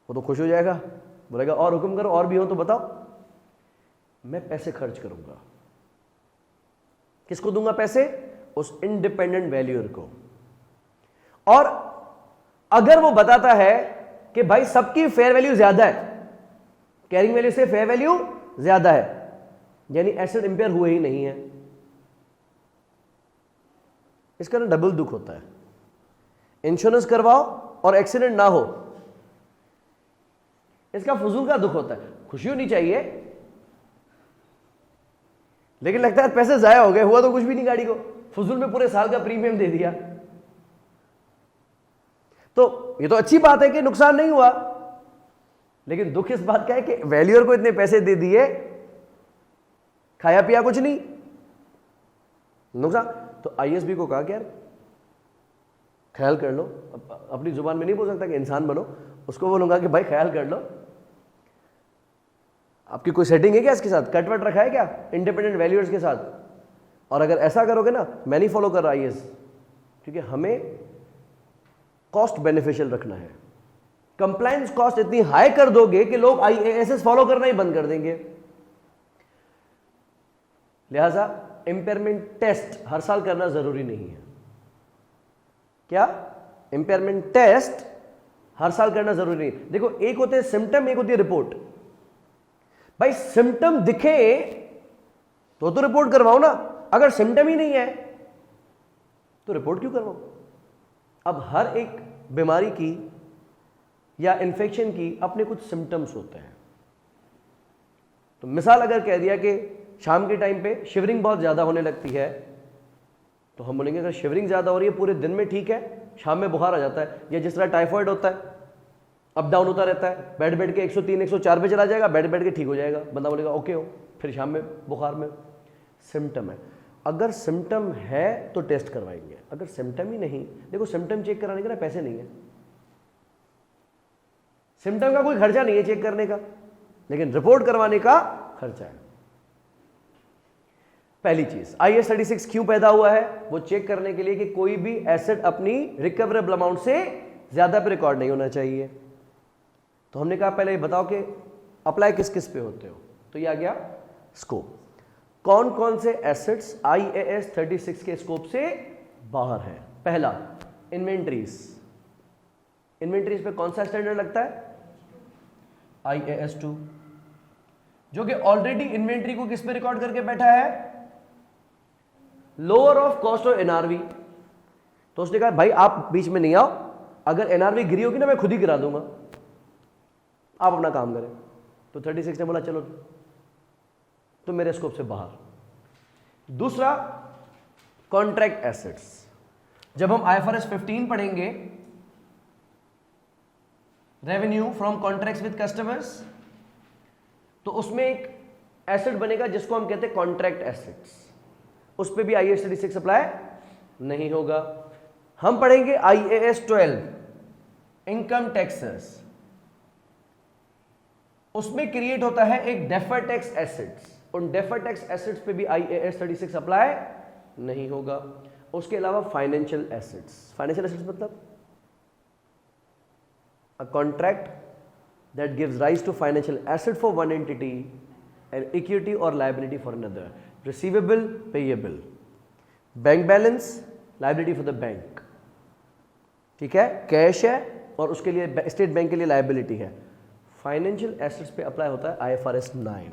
वो तो खुश हो जाएगा, बोलेगा और हुक्म करो, और भी हो तो बताओ। मैं पैसे खर्च करूंगा। किसको दूंगा पैसे? उस इंडिपेंडेंट वैल्यूअर को। और अगर वो बताता है कि भाई सबकी फेयर वैल्यू ज्यादा है, कैरिंग वैल्यू से फेयर वैल्यू ज्यादा है, यानी एसेट इंपेयर हुए ही नहीं है, इसका ना डबल दुख होता है। इंश्योरेंस करवाओ और एक्सीडेंट ना हो, इसका फजूल का दुख होता है। खुशी होनी चाहिए, लेकिन लगता है पैसे जाया हो गए, हुआ तो कुछ भी नहीं गाड़ी को, फजूल में पूरे साल का प्रीमियम दे दिया। तो ये तो अच्छी बात है कि नुकसान नहीं हुआ, लेकिन दुख इस बात का है कि वैल्यूअर को इतने पैसे दे दिए, खाया पिया कुछ नहीं, नुकसान। तो आईएसबी को कहा कि यार ख्याल कर लो, अपनी जुबान में नहीं बोल सकता कि इंसान बनो, उसको बोलूंगा कि भाई ख्याल कर लो, आपकी कोई सेटिंग है क्या इसके साथ, कटवट रखा है क्या इंडिपेंडेंट वैल्यूअर्स के साथ? और अगर ऐसा करोगे ना, मैं नहीं फॉलो कर रहा आईएएस, क्योंकि हमें कॉस्ट बेनिफिशियल रखना है। कंप्लायंस कॉस्ट इतनी हाई कर दोगे कि लोग आईएएस फॉलो करना ही बंद कर देंगे। लिहाजा इंपेयरमेंट टेस्ट हर साल करना जरूरी नहीं है। क्या? इंपेयरमेंट टेस्ट हर साल करना जरूरी नहीं। देखो, एक होते हैं सिम्टम, एक होती है रिपोर्ट। भाई सिम्टम दिखे तो रिपोर्ट करवाओ ना, अगर सिम्टम ही नहीं है तो रिपोर्ट क्यों करवाओ? अब हर एक बीमारी की या इन्फेक्शन की अपने कुछ सिम्टम्स होते हैं। तो मिसाल अगर कह दिया कि शाम के टाइम पे शिवरिंग बहुत ज़्यादा होने लगती है, तो हम बोलेंगे अगर शिवरिंग ज़्यादा हो रही है पूरे दिन में ठीक है, शाम में बुखार आ जाता है, या जिस तरह टाइफॉइड होता है अप डाउन होता रहता है, बैठ के 103 104 पे चला जाएगा, बैठ के ठीक हो जाएगा, बंदा बोलेगा ओके हो, फिर शाम में बुखार में। सिम्टम है, अगर सिम्टम है तो टेस्ट करवाएंगे, अगर सिम्टम ही नहीं, देखो सिम्टम चेक कराने के ना पैसे नहीं है, सिम्टम का कोई खर्चा नहीं है चेक करने का, लेकिन रिपोर्ट करवाने का खर्चा है। पहली चीज, आईएएस 36 क्यों पैदा हुआ है? वो चेक करने के लिए कि कोई भी एसेट अपनी रिकवरेबल अमाउंट से ज्यादा पे रिकॉर्ड नहीं होना चाहिए। तो हमने कहा पहले ये बताओ कि अप्लाई किस किस पे होते हो, तो ये आ गया स्कोप। कौन कौन से एसेट्स आईएएस 36 के स्कोप से बाहर है? पहला, इन्वेंट्रीज। इन्वेंट्रीज पे कौन सा स्टैंडर्ड लगता है? आईएएस 2, जो कि ऑलरेडी इन्वेंट्री को किस पे रिकॉर्ड करके बैठा है? लोअर ऑफ कॉस्ट और एनआरवी। तो उसने कहा भाई आप बीच में नहीं आओ, अगर एनआरवी गिरी होगी ना मैं खुद ही गिरा दूंगा, आप अपना काम करें। तो 36 ने बोला चलो तो मेरे स्कोप से बाहर। दूसरा, कॉन्ट्रैक्ट एसेट्स। जब हम आईएफआरएस 15 पढ़ेंगे, revenue from contracts with customers, तो उसमें एक एसेट बनेगा जिसको हम कहते हैं कॉन्ट्रैक्ट एसेट्स, उस पे भी आईएएस 36 अप्लाई नहीं होगा। हम पढ़ेंगे आईएएस 12 इनकम टैक्सेस, उसमें क्रिएट होता है एक डेफर्ड टैक्स एसेट्स, उन डेफर्ड टैक्स एसेट्स पे भी आईएएस 36 अप्लाई नहीं होगा। उसके अलावा फाइनेंशियल एसेट्स। फाइनेंशियल एसेट्स मतलब a contract that gives rise to financial asset for one entity and equity or liability for another. Receivable, payable, bank balance, liability for the bank, ठीक है, cash है और उसके लिए स्टेट बैंक के लिए liability है। फाइनेंशियल एसेट्स पे अप्लाई होता है आईएफआरएस 9,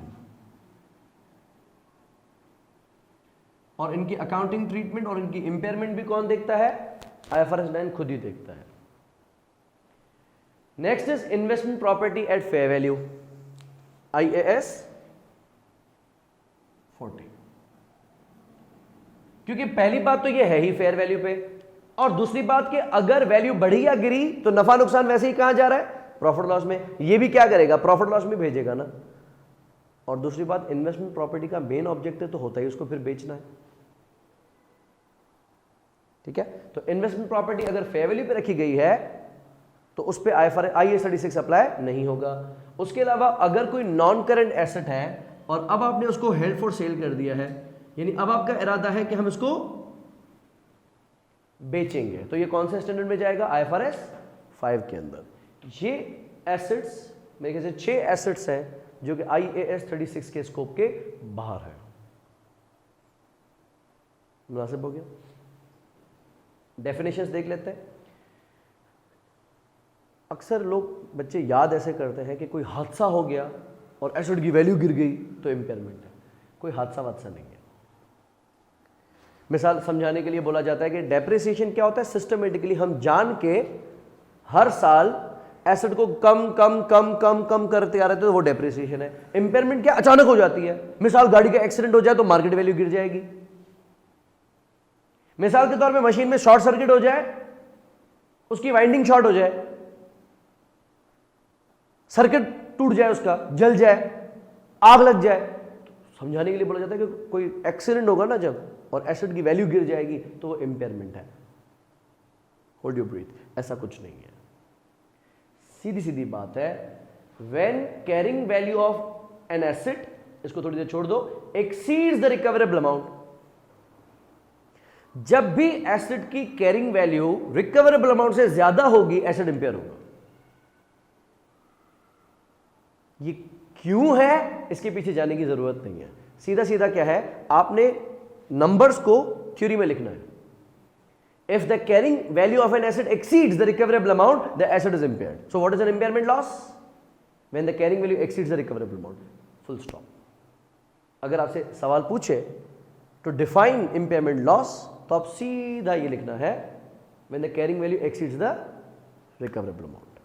और इनकी अकाउंटिंग ट्रीटमेंट और इनकी इंपेयरमेंट भी कौन देखता है? आईएफआरएस 9 खुद ही देखता है। Next is investment property at fair value, IAS 40। क्योंकि पहली बात तो ये है ही फेयर वैल्यू पे, और दूसरी बात कि अगर वैल्यू बढ़ी या गिरी तो नफा नुकसान वैसे ही कहां जा रहा है? प्रॉफिट लॉस में। ये भी क्या करेगा? प्रॉफिट लॉस में भेजेगा ना। और दूसरी बात, इन्वेस्टमेंट प्रॉपर्टी का मेन ऑब्जेक्टिव तो होता ही उसको फिर बेचना है, ठीक है। तो इन्वेस्टमेंट प्रॉपर्टी अगर फेयर वैल्यू पे रखी गई है तो उस पर आईएएस 36 अप्लाई नहीं होगा। उसके अलावा अगर कोई नॉन करंट एसेट है और अब आपने उसको हेल्ड फॉर सेल कर दिया है, यानी अब आपका इरादा है कि हम इसको बेचेंगे, तो ये कौन से स्टैंडर्ड में जाएगा? आईएफआरएस 5 के अंदर। ये एसेट्स मेरे ख्याल से 6 एसेट्स हैं जो कि IAS 36 के स्कोप के बाहर है। मुनासिब हो गया? डेफिनेशंस देख लेते हैं। अक्सर लोग बच्चे याद ऐसे करते हैं कि कोई हादसा हो गया और एसिड की वैल्यू गिर गई तो इम्पेयरमेंट है। कोई हादसा वादसा नहीं है। मिसाल समझाने के लिए बोला जाता है कि डेप्रिसिएशन क्या होता है, सिस्टमेटिकली हम जान के हर साल एसेट को कम कम कम कम कम करते आ रहे थे, तो वो डेप्रिसिएशन है। इंपेयरमेंट क्या अचानक हो जाती है। मिसाल गाड़ी का एक्सीडेंट हो जाए तो मार्केट वैल्यू गिर जाएगी। मिसाल के तौर पे मशीन में शॉर्ट सर्किट हो जाए, उसकी वाइंडिंग शॉर्ट हो जाए, सर्किट टूट जाए, उसका जल जाए, आग लग जाए, तो समझाने के लिए बोला जाता है कि कोई एक्सीडेंट होगा ना जब और एसेट की वैल्यू गिर जाएगी तो वो इंपेयरमेंट है। होल्ड योर ब्रीथ, ऐसा कुछ नहीं है। सीधी सीधी बात है, when carrying value of an asset, इसको थोड़ी देर छोड़ दो, एक्सीड्स द रिकवरेबल अमाउंट। जब भी एसेट की कैरिंग वैल्यू रिकवरेबल अमाउंट से ज्यादा होगी, एसेट इंपेयर होगा। ये क्यों है, इसके पीछे जाने की जरूरत नहीं है। सीधा सीधा क्या है, आपने नंबर्स को थ्योरी में लिखना है। If the carrying value of an asset exceeds the recoverable amount, the asset is impaired. So what is an impairment loss? When the carrying value exceeds the recoverable amount. Full stop. अगर आपसे सवाल पूछे to define impairment loss, तो आप सीधा ये लिखना है when the carrying value exceeds the recoverable amount.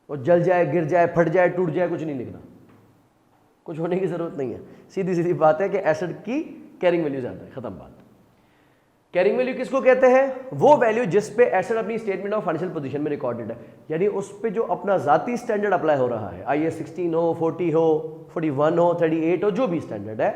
वो जल जाए, गिर जाए, फट जाए, टूट जाए, कुछ नहीं लिखना, कुछ होने की जरूरत नहीं है। सीधी सीधी बात है कि एसेट की कैरिंग वैल्यू ज्यादा है, खत्म बात। कैरिंग वैल्यू किसको कहते हैं? वो वैल्यू जिस पे एसेट अपनी स्टेटमेंट ऑफ फाइनेंशियल पोजीशन में रिकॉर्डेड है, यानी उस पे जो अपना जाती स्टैंडर्ड अप्लाई हो रहा है, IAS 16 हो, 40 हो, 41 हो, 38 हो, जो भी स्टैंडर्ड है,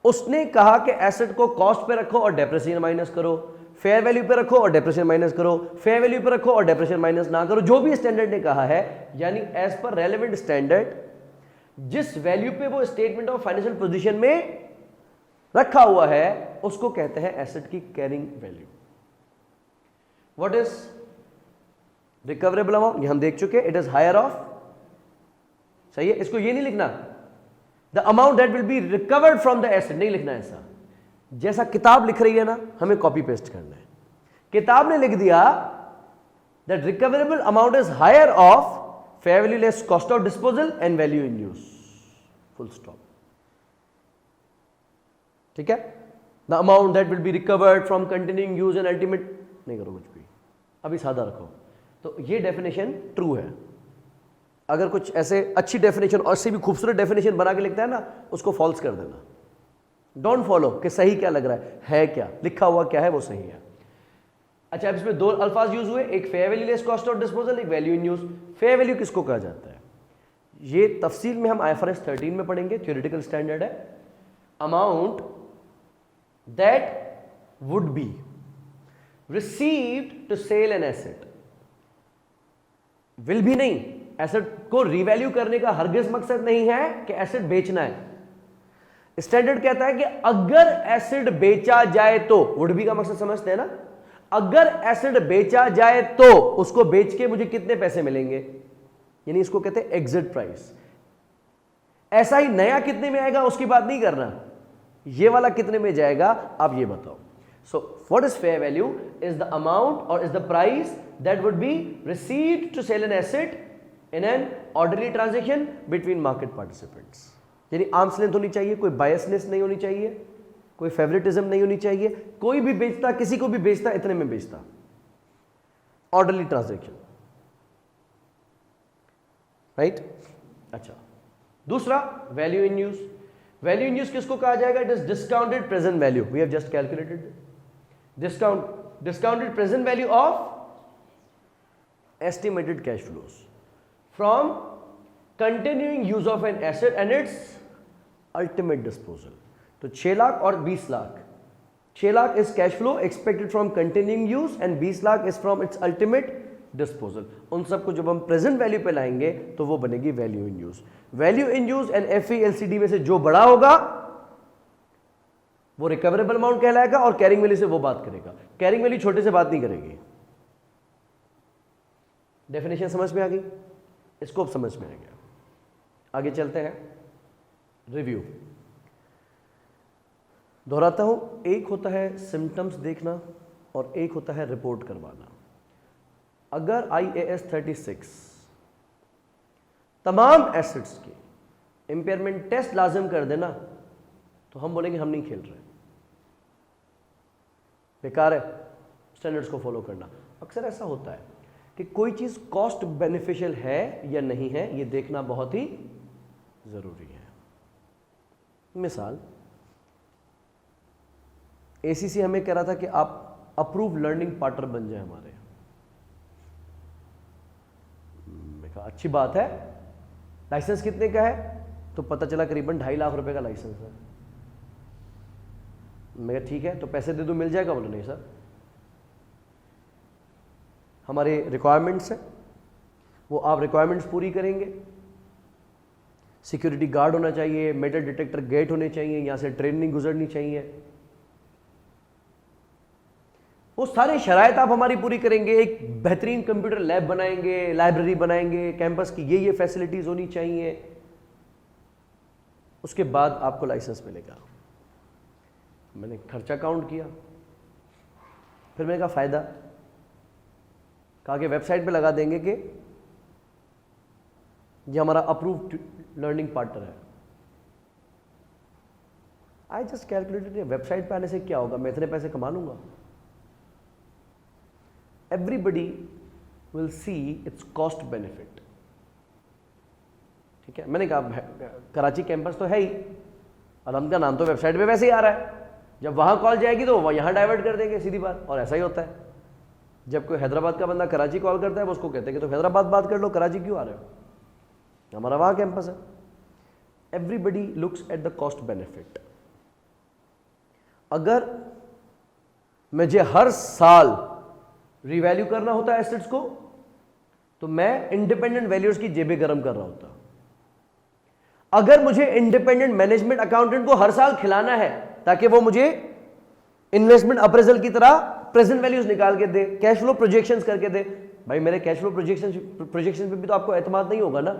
उसने कहा कि एसेट को कॉस्ट पे रखो और डेप्रिसिएशन माइनस करो, फेयर वैल्यू पे रखो और डेप्रिसिएशन माइनस करो, फेयर वैल्यू पे रखो और डेप्रिसिएशन माइनस ना करो, जो भी स्टैंडर्ड ने कहा है, यानी एज पर रेलेवेंट स्टैंडर्ड जिस वैल्यू पे वो स्टेटमेंट ऑफ फाइनेंशियल पोजीशन में रखा हुआ है, उसको कहते हैं एसेट की carrying value. What is recoverable amount, ये हम देख चुके, इट इज हायर ऑफ, सही है। इसको ये नहीं लिखना the amount that will be recovered from the asset, नहीं लिखना ऐसा। जैसा किताब लिख रही है ना, हमें कॉपी पेस्ट करना है। किताब ने लिख दिया that recoverable amount is higher of fair value less cost of disposal and value in use, full stop. ठीक है, the amount that will be recovered from continuing use and ultimate, नहीं करो कुछ भी, अभी सादा रखो। तो ये डेफिनेशन ट्रू है। अगर कुछ ऐसे अच्छी डेफिनेशन और से भी खूबसूरत डेफिनेशन बना के लिखता है ना, उसको फॉल्स कर देना। डोंट फॉलो कि सही क्या लग रहा है क्या, लिखा हुआ क्या है वो सही है। अच्छा, अब इसमें दो अल्फाज यूज हुए, एक fair value less cost of disposal, एक value in use. Fair value किसको कहा जाता है, ये तफसील में हम IFRS 13 में पढ़ेंगे, थ्योरेटिकल स्टैंडर्ड है। Amount that would be received to sell an asset, will भी नहीं, एसेट को रिवैल्यू करने का हरगिज मकसद नहीं है कि एसेट बेचना है। स्टैंडर्ड कहता है कि अगर एसेट बेचा जाए तो, वुड बी का मकसद समझते हैं ना, अगर एसेट बेचा जाए तो उसको बेच के मुझे कितने पैसे मिलेंगे, यानी इसको कहते हैं एग्जिट प्राइस। ऐसा ही नया कितने में आएगा उसकी बात नहीं करना, ये वाला कितने में जाएगा आप ये बताओ। So what is fair value, is the amount और is the price that would be received to sell an asset in an orderly transaction between market participants. यानी आर्म्स लेंथ होनी चाहिए, कोई बायसनेस नहीं होनी चाहिए, कोई फेवरेटिज्म नहीं होनी चाहिए, कोई भी बेचता किसी को भी बेचता इतने में बेचता, ऑर्डरली ट्रांजैक्शन, राइट। अच्छा, दूसरा value in use. Value in use किसको कहा जाएगा, it is discounted present value, we have just calculated discounted present value of estimated cash flows from continuing use of an asset and its ultimate disposal. तो 6 लाख और 20 lakh, 6 lakh is cash flow expected from continuing use and 20 lakh is from its ultimate disposal. उन सबको जब हम present value पे लाएंगे तो वो बनेगी value in use. Value in use and FE/LCD में से जो बड़ा होगा वो रिकवरेबल अमाउंट कहलाएगा और कैरिंग वैल्यू से वो बात करेगा, कैरिंग वैल्यू छोटे से बात नहीं करेगी। डेफिनेशन समझ में आ गई? इसको अब समझ में आ गया। आगे चलते हैं, रिव्यू दोहराता हूं, एक होता है सिम्टम्स देखना और एक होता है रिपोर्ट करवाना। अगर IAS 36 तमाम एसिड्स के इंपेयरमेंट टेस्ट लाजिम कर देना तो हम बोलेंगे हम नहीं खेल रहे, बेकार है स्टैंडर्ड्स को फॉलो करना। अक्सर ऐसा होता है कि कोई चीज कॉस्ट बेनिफिशियल है या नहीं है, ये देखना बहुत ही जरूरी है। मिसाल, ACC हमें कह रहा था कि आप अप्रूव लर्निंग पार्टनर बन जाए हमारे। मैं कहा अच्छी बात है, लाइसेंस कितने का है? तो पता चला करीबन 2.5 लाख रुपए का लाइसेंस है। मैं कहा ठीक है, तो पैसे दे दो मिल जाएगा? बोले नहीं सर, हमारे रिक्वायरमेंट्स है, वो आप रिक्वायरमेंट्स पूरी करेंगे। सिक्योरिटी गार्ड होना चाहिए, मेटल डिटेक्टर गेट होने चाहिए, यहां से ट्रेनिंग गुजरनी चाहिए, वो सारे शराइत आप हमारी पूरी करेंगे। एक बेहतरीन कंप्यूटर लैब बनाएंगे, लाइब्रेरी बनाएंगे, कैंपस की ये फैसिलिटीज होनी चाहिए, उसके बाद आपको लाइसेंस मिलेगा। मैंने खर्चा काउंट किया, फिर मैंने कहा फायदा, कहा कि वेबसाइट पे लगा देंगे कि ये हमारा अप्रूव्ड लर्निंग पार्टनर है। आई जस्ट कैलकुलेटेड, वेबसाइट पे आने से क्या होगा, मैं इतने पैसे कमा लूंगा। Everybody will see it's cost benefit. ठीक है, मैंने कहा कराची कैंपस तो है ही और हम का नाम तो वेबसाइट पे वैसे ही आ रहा है, जब वहां कॉल जाएगी तो वह यहां डाइवर्ट कर देंगे, सीधी बात। और ऐसा ही होता है, जब कोई हैदराबाद का बंदा कराची कॉल करता है, वो उसको कहते हैं कि तो हैदराबाद बात कर लो, कराची क्यों आ रहे हो, हमारा वहां कैंपस है। Everybody looks at the cost benefit. अगर मुझे हर साल रिवैल्यू करना होता है एसेट्स को, तो मैं इंडिपेंडेंट वैल्यूअर्स की जेबें गर्म कर रहा होता। अगर मुझे इंडिपेंडेंट मैनेजमेंट अकाउंटेंट को हर साल खिलाना है ताकि वो मुझे इन्वेस्टमेंट अप्रेजल की तरह प्रेजेंट वैल्यूज निकाल के दे, कैश फ्लो प्रोजेक्शंस करके दे, भाई मेरे कैश फ्लो प्रोजेक्शन पे भी तो आपको एतमाद नहीं होगा ना,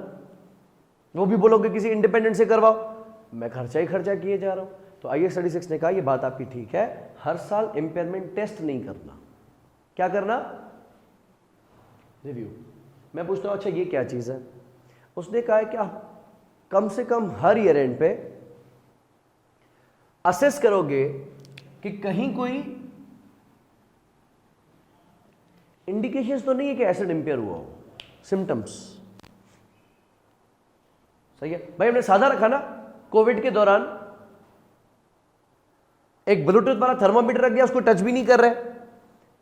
वो भी बोलोगे किसी इंडिपेंडेंट से करवाओ, मैं खर्चा ही खर्चा किए जा रहा हूं। तो IAS 36 ने कहा ये बात आपकी ठीक है, हर साल इंपेयरमेंट टेस्ट नहीं करना। क्या करना? रिव्यू। मैं पूछता हूं अच्छा ये क्या चीज है? उसने कहा है कि आप कम से कम हर ईयर एंड पे असेस करोगे कि कहीं कोई इंडिकेशंस तो नहीं है कि एसिड इंपेयर हुआ हो, सिम्टम्स। सही है भाई, हमने सादा रखा ना, कोविड के दौरान एक ब्लूटूथ वाला थर्मामीटर रख दिया, उसको टच भी नहीं कर रहे,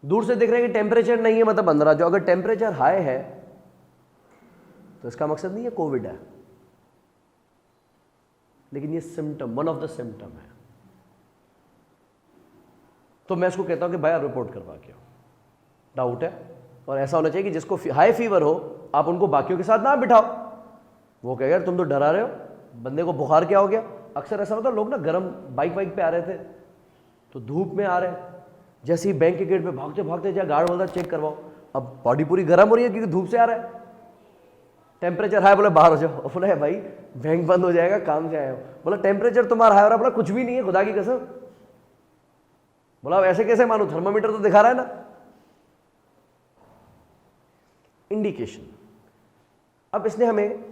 दूर से देख रहे हैं कि टेम्परेचर नहीं है, मतलब अंदर आ जाओ। अगर टेम्परेचर हाई है तो इसका मकसद नहीं है कोविड है, लेकिन ये symptom, one of the symptom है। तो मैं इसको कहता हूं कि भाई आप रिपोर्ट करवा के आओ, डाउट है। और ऐसा होना चाहिए कि जिसको हाई फीवर हो आप उनको बाकियों के साथ ना बिठाओ, वो कहेगा तुम तो डरा रहे हो, बंदे को बुखार क्या हो गया। अक्सर ऐसा होता है, लोग ना गर्म बाइक पे आ रहे थे तो धूप में आ रहे हैं, जैसे ही बैंक के गेट पे भागते भागते जाए गार्ड बोलता चेक करवाओ, अब बॉडी पूरी गर्म हो रही है क्योंकि धूप से आ रहा है, टेम्परेचर हाई, बोले बाहर हो जाओ। बोले भाई बैंक बंद हो जाएगा, काम से आए हो। बोला टेम्परेचर तुम्हारा हाई हो रहा, बोला कुछ भी नहीं है खुदा की कसम। बोला ऐसे कैसे मानो, थर्मामीटर तो दिखा रहा है ना। इंडिकेशन, अब इसने हमें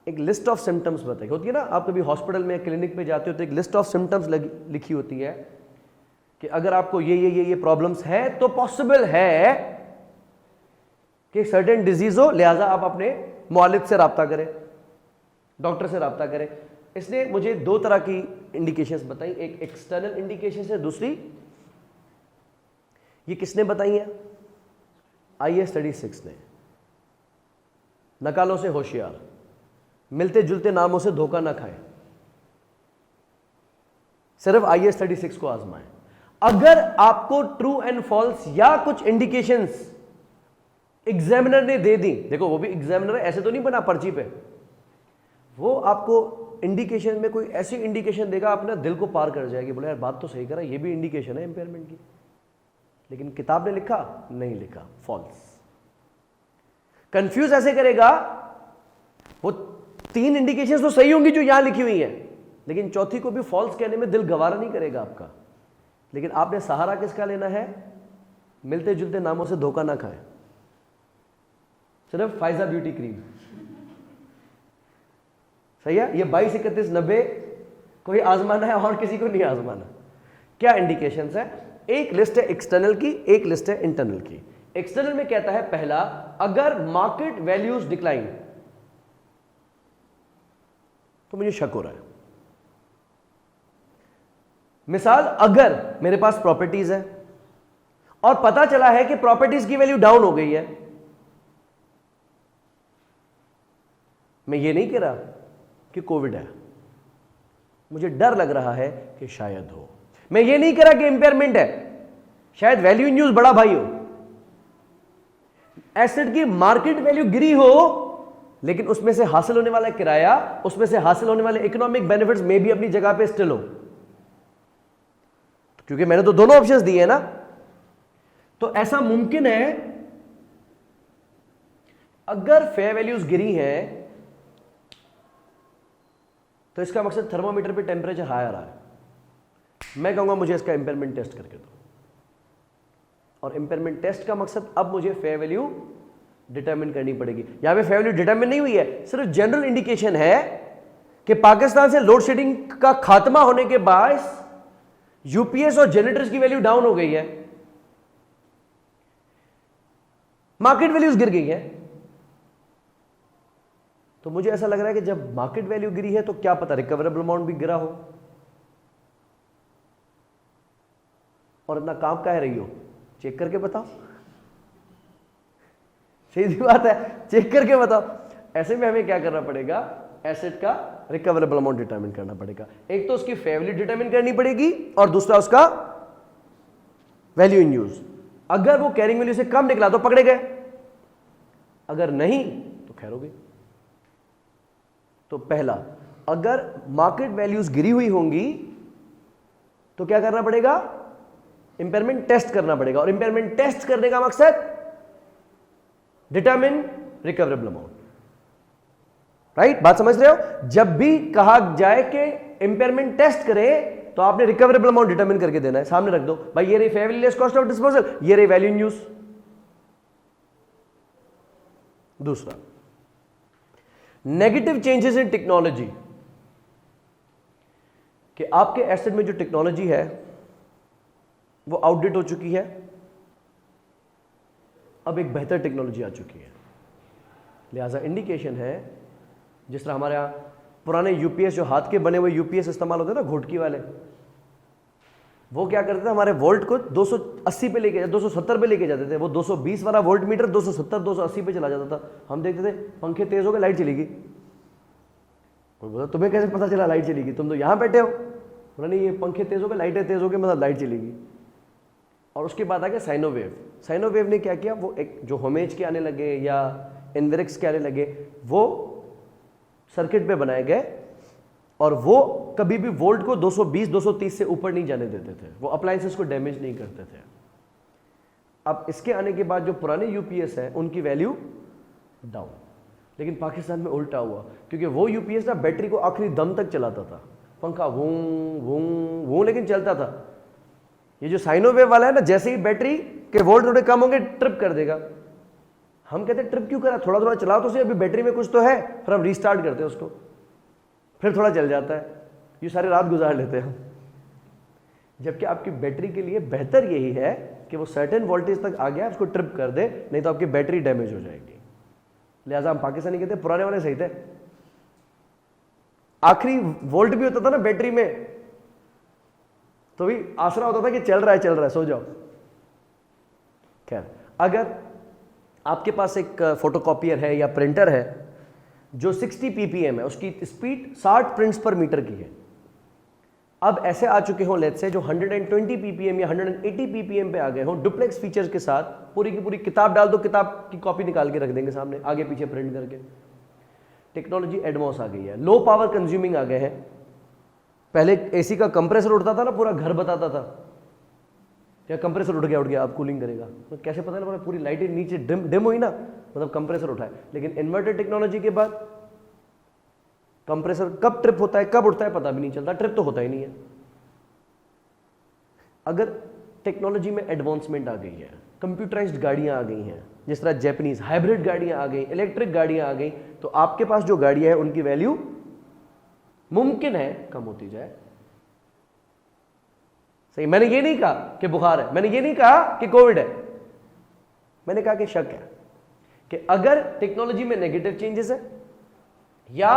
एक लिस्ट ऑफ सिम्टम्स बताई होती है ना, आप कभी हॉस्पिटल में क्लिनिक पे जाते हो तो एक लिस्ट ऑफ सिम्टम्स लिखी होती है कि अगर आपको ये प्रॉब्लम्स है तो पॉसिबल है कि सर्टेन डिजीज हो, लिहाजा आप अपने मुआलिज से राब्ता करें, डॉक्टर से राब्ता करें। इसने मुझे दो तरह की इंडिकेशंस बताई, एक एक्सटर्नल इंडिकेशंस है, दूसरी ये किसने बताई है? IAS 36 ने। नकालों से होशियार, मिलते जुलते नामों से धोखा ना खाएं, सिर्फ IAS 36 को आजमाएं। अगर आपको ट्रू एंड फॉल्स या कुछ इंडिकेशंस एग्जामिनर ने दे दी, देखो वो भी एग्जामिनर है, ऐसे तो नहीं बना पर्ची पे, वो आपको इंडिकेशन में कोई ऐसी इंडिकेशन देगा अपना दिल को पार कर जाएगी, बोले यार बात तो सही करा, ये भी इंडिकेशन है इंपेयरमेंट की, लेकिन किताब ने लिखा नहीं लिखा, फॉल्स। कंफ्यूज ऐसे करेगा वो 3 इंडिकेशंस तो सही होंगी जो यहां लिखी हुई हैं, लेकिन चौथी को भी फॉल्स कहने में दिल गवारा नहीं करेगा आपका। लेकिन आपने सहारा किसका लेना है? मिलते जुलते नामों से धोखा ना खाएं, सिर्फ फाइजा ब्यूटी क्रीम। सही है? ये 22, 31, 90 कोई आजमाना है और किसी को नहीं आजमाना। क्या इंडिकेशंस है? एक लिस्ट है एक्सटर्नल की, एक लिस्ट है इंटरनल की। एक्सटर्नल में कहता है पहला, अगर मार्केट वैल्यूज डिक्लाइन, तो मुझे शक हो रहा है। मिसाल, अगर मेरे पास प्रॉपर्टीज है और पता चला है कि प्रॉपर्टीज की वैल्यू डाउन हो गई है, मैं ये नहीं कह रहा कि कोविड है, मुझे डर लग रहा है कि शायद हो। मैं ये नहीं कह रहा कि इंपेयरमेंट है, शायद वैल्यू इन यूज बड़ा भाई हो, एसेट की मार्केट वैल्यू गिरी हो, लेकिन उसमें से हासिल होने वाला किराया, उसमें से हासिल होने वाले इकोनॉमिक बेनिफिट्स में भी अपनी जगह पे स्टिल हो। क्योंकि मैंने तो दोनों ऑप्शंस दिए हैं ना, तो ऐसा मुमकिन है अगर फेयर वैल्यूज गिरी हैं तो इसका मकसद थर्मोमीटर पे टेम्परेचर हाई आ रहा है। मैं कहूंगा मुझे इसका इंपेयरमेंट टेस्ट करके दो, और इंपेयरमेंट टेस्ट का मकसद अब मुझे फेयर वैल्यू डिटरमिन करनी पड़ेगी। यहां पे फेयर वैल्यू डिटरमिन नहीं हुई है, सिर्फ जनरल इंडिकेशन है कि पाकिस्तान से लोड शेडिंग का खात्मा होने के बाद यूपीएस और जनरेटर्स की वैल्यू डाउन हो गई है, मार्केट वैल्यूज गिर गई है। तो मुझे ऐसा लग रहा है कि जब मार्केट वैल्यू गिरी है तो क्या पता रिकवरेबल अमाउंट भी गिरा हो, और इतना काम कह रही हो, चेक करके बताओ। सीधी बात है, चेक करके बताओ। ऐसे में हमें क्या करना पड़ेगा? एसेट का रिकवरेबल अमाउंट डिटरमिन करना पड़ेगा। एक तो उसकी फेयर वैल्यू डिटरमिन करनी पड़ेगी और दूसरा उसका वैल्यू इन यूज। अगर वो कैरिंग वैल्यू से कम निकला तो पकड़े गए, अगर नहीं तो खैर हो गई। तो पहला, अगर मार्केट वैल्यूज गिरी हुई होंगी तो क्या करना पड़ेगा? इंपेयरमेंट टेस्ट करना पड़ेगा, और इंपेयरमेंट टेस्ट करने का मकसद डिटरमिन रिकवरेबल अमाउंट। राइट? बात समझ रहे हो? जब भी कहा जाए कि इंपेयरमेंट टेस्ट करें तो आपने रिकवरेबल अमाउंट डिटरमिन करके देना है। सामने रख दो भाई, ये रही fair value less cost of disposal, ये रही वैल्यू इन यूज। दूसरा, नेगेटिव चेंजेस इन टेक्नोलॉजी, कि आपके एसेट में जो टेक्नोलॉजी है वो आउटडेट हो चुकी है, अब एक बेहतर टेक्नोलॉजी आ चुकी है। लिहाजा इंडिकेशन है, जिस तरह हमारे यहां पुराने यूपीएस, जो हाथ के बने हुए यूपीएस इस्तेमाल होते हैं ना, घोटकी वाले, वो क्या करते थे, हमारे वोल्ट को 280 पे लेके, 270 पे लेके जाते थे। वो 220 वाला वोल्ट मीटर 270, 280 पे चला जाता था। हम देखते थे पंखे तेज हो गए, लाइट चलेगी। कोई बोला तुम्हें कैसे पता चला लाइट चलेगी? तुम तो यहां बैठे हो। बोला नहीं, ये पंखे तेज हो गए, लाइटें तेज हो गई, मतलब लाइट चलेगी। और उसके बाद आ गया साइनोवेव। साइनोवेव ने क्या किया, वो एक जो होमेज के आने लगे या इनवेरिक्स के आने लगे, वो सर्किट पे बनाए गए, और वो कभी भी वोल्ट को 220, 230 से ऊपर नहीं जाने देते थे। वो अप्लायंसेस को डैमेज नहीं करते थे। अब इसके आने के बाद जो पुराने यूपीएस है उनकी वैल्यू डाउन। लेकिन पाकिस्तान में उल्टा हुआ, क्योंकि वो यूपीएस ना बैटरी को आखिरी दम तक चलाता था। पंखा वूं वूं वूं लेकिन चलता था। ये जो साइनोवेव वाला है ना, जैसे ही बैटरी के वोल्ट थोड़े कम होंगे ट्रिप कर देगा। हम कहते हैं ट्रिप क्यों करा, थोड़ा थोड़ा चलाओ तो सही, अभी बैटरी में कुछ तो है। फिर हम रीस्टार्ट करते हैं उसको, फिर थोड़ा चल जाता है। ये सारी रात गुजार लेते हैं हम। जबकि आपकी बैटरी के लिए बेहतर यही है कि वो सर्टेन वोल्टेज तक आ गया, उसको ट्रिप कर दे, नहीं तो आपकी बैटरी डैमेज हो जाएगी। लिहाजा हम पाकिस्तानी कहते हैं पुराने वाले सही थे। आखिरी वोल्ट भी होता था ना बैटरी में, तो भी आसरा होता था कि चल रहा है, सो जाओ। खैर, अगर आपके पास एक फोटोकॉपियर है या प्रिंटर है जो 60 ppm है, उसकी स्पीड 60 प्रिंट्स पर मीटर की है। अब ऐसे आ चुके हों लेट्स से जो 120 ppm या 180 ppm पे आ गए हों, डुप्लेक्स फीचर्स के साथ, पूरी की पूरी किताब डाल दो, किताब की कॉपी निकाल के रख देंगे सामने, आगे पीछे प्रिंट करके। टेक्नोलॉजी एडवांस आ गई है, लो पावर कंज्यूमिंग आ गए हैं। पहले एसी का कंप्रेसर उठता था ना, पूरा घर बताता था क्या कंप्रेसर उठ गया अब कूलिंग करेगा, तो कैसे पता लगा, पूरी लाइटें नीचे डिम हुई ना, मतलब कंप्रेसर उठा है। लेकिन इन्वर्टर टेक्नोलॉजी के बाद कंप्रेसर कब ट्रिप होता है, कब उठता है पता भी नहीं चलता, ट्रिप तो होता ही नहीं है। अगर टेक्नोलॉजी में एडवांसमेंट आ गई है, कंप्यूटराइज्ड गाड़ियां आ गई हैं, जिस तरह जैपनीज हाइब्रिड गाड़ियां आ गई, इलेक्ट्रिक गाड़ियां आ गई, तो आपके पास जो गाड़ियां हैं उनकी वैल्यू मुमकिन है कम होती जाए। सही, मैंने ये नहीं कहा कि बुखार है, मैंने ये नहीं कहा कि कोविड है, मैंने कहा कि शक है कि अगर टेक्नोलॉजी में नेगेटिव चेंजेस है या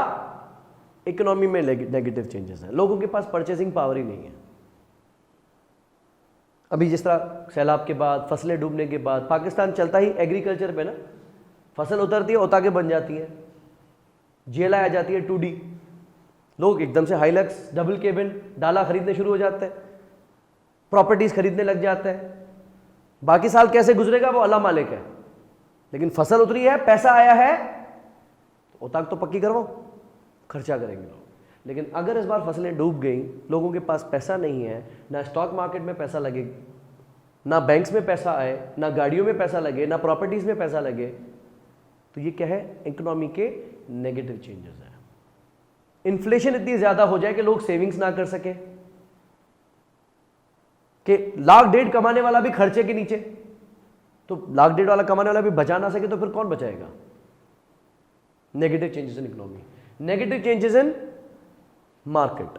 इकोनॉमी में नेगेटिव चेंजेस है, लोगों के पास परचेसिंग पावर ही नहीं है। अभी जिस तरह सैलाब के बाद, फसलें डूबने के बाद, पाकिस्तान चलता ही एग्रीकल्चर पे ना, फसल उतरती है उताके बन जाती है, जेला आ जाती है 2D, लोग एकदम से हाइलक्स डबल केबिन डाला खरीदने शुरू हो जाते हैं, प्रॉपर्टीज खरीदने लग जाते हैं। बाकी साल कैसे गुजरेगा वो अल्लाह मालिक है, लेकिन फसल उतरी है, पैसा आया है, तो उताक तो पक्की करवाओ, खर्चा करेंगे लोग। लेकिन अगर इस बार फसलें डूब गई, लोगों के पास पैसा नहीं है, ना स्टॉक मार्केट में पैसा लगे, ना बैंक्स में पैसा आए, ना गाड़ियों में पैसा लगे, ना प्रॉपर्टीज में पैसा लगे, तो ये क्या है, इकोनॉमी के नेगेटिव चेंजेस है। इन्फ्लेशन इतनी ज्यादा हो जाए कि लोग सेविंग्स ना कर सके, कि 1.5 लाख कमाने वाला भी खर्चे के नीचे, तो 1.5 लाख वाला कमाने वाला भी बचा ना सके, तो फिर कौन बचाएगा। Negative changes in economy, negative changes in market,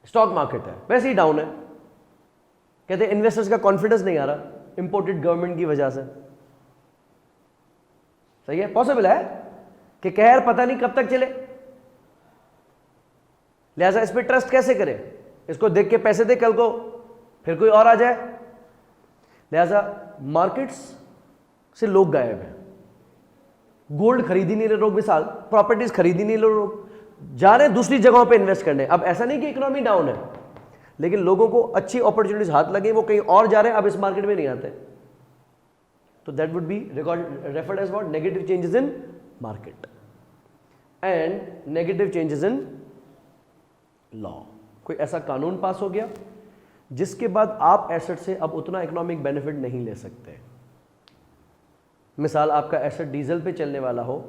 stock market है वैसे ही डाउन है, कहते हैं इन्वेस्टर्स का कॉन्फिडेंस नहीं आ रहा इंपोर्टेड गवर्नमेंट की वजह से। सही है, पॉसिबल है कि कहर पता नहीं कब तक चले, लिहाजा इस पर ट्रस्ट कैसे करें, इसको देख के पैसे दे, कल को फिर कोई और आ जाए। लिहाजा मार्केट्स से लोग गायब हैं, गोल्ड खरीद ही नहीं रहे लोग, मिसाल प्रॉपर्टीज खरीद ही नहीं रहे लोग, जा रहे हैं दूसरी जगहों पे इन्वेस्ट करने। अब ऐसा नहीं कि इकोनॉमी डाउन है, लेकिन लोगों को अच्छी अपॉर्चुनिटीज हाथ लगे, वो कहीं और जा रहे हैं, अब इस मार्केट में नहीं आते, तो that would be referred as what, negative changes in market and negative changes in law. कोई ऐसा कानून पास हो गया जिसके बाद आप एसेट से अब उतना इकोनॉमिक बेनिफिट नहीं ले सकते। मिसाल, आपका एसेट डीजल पे चलने वाला हो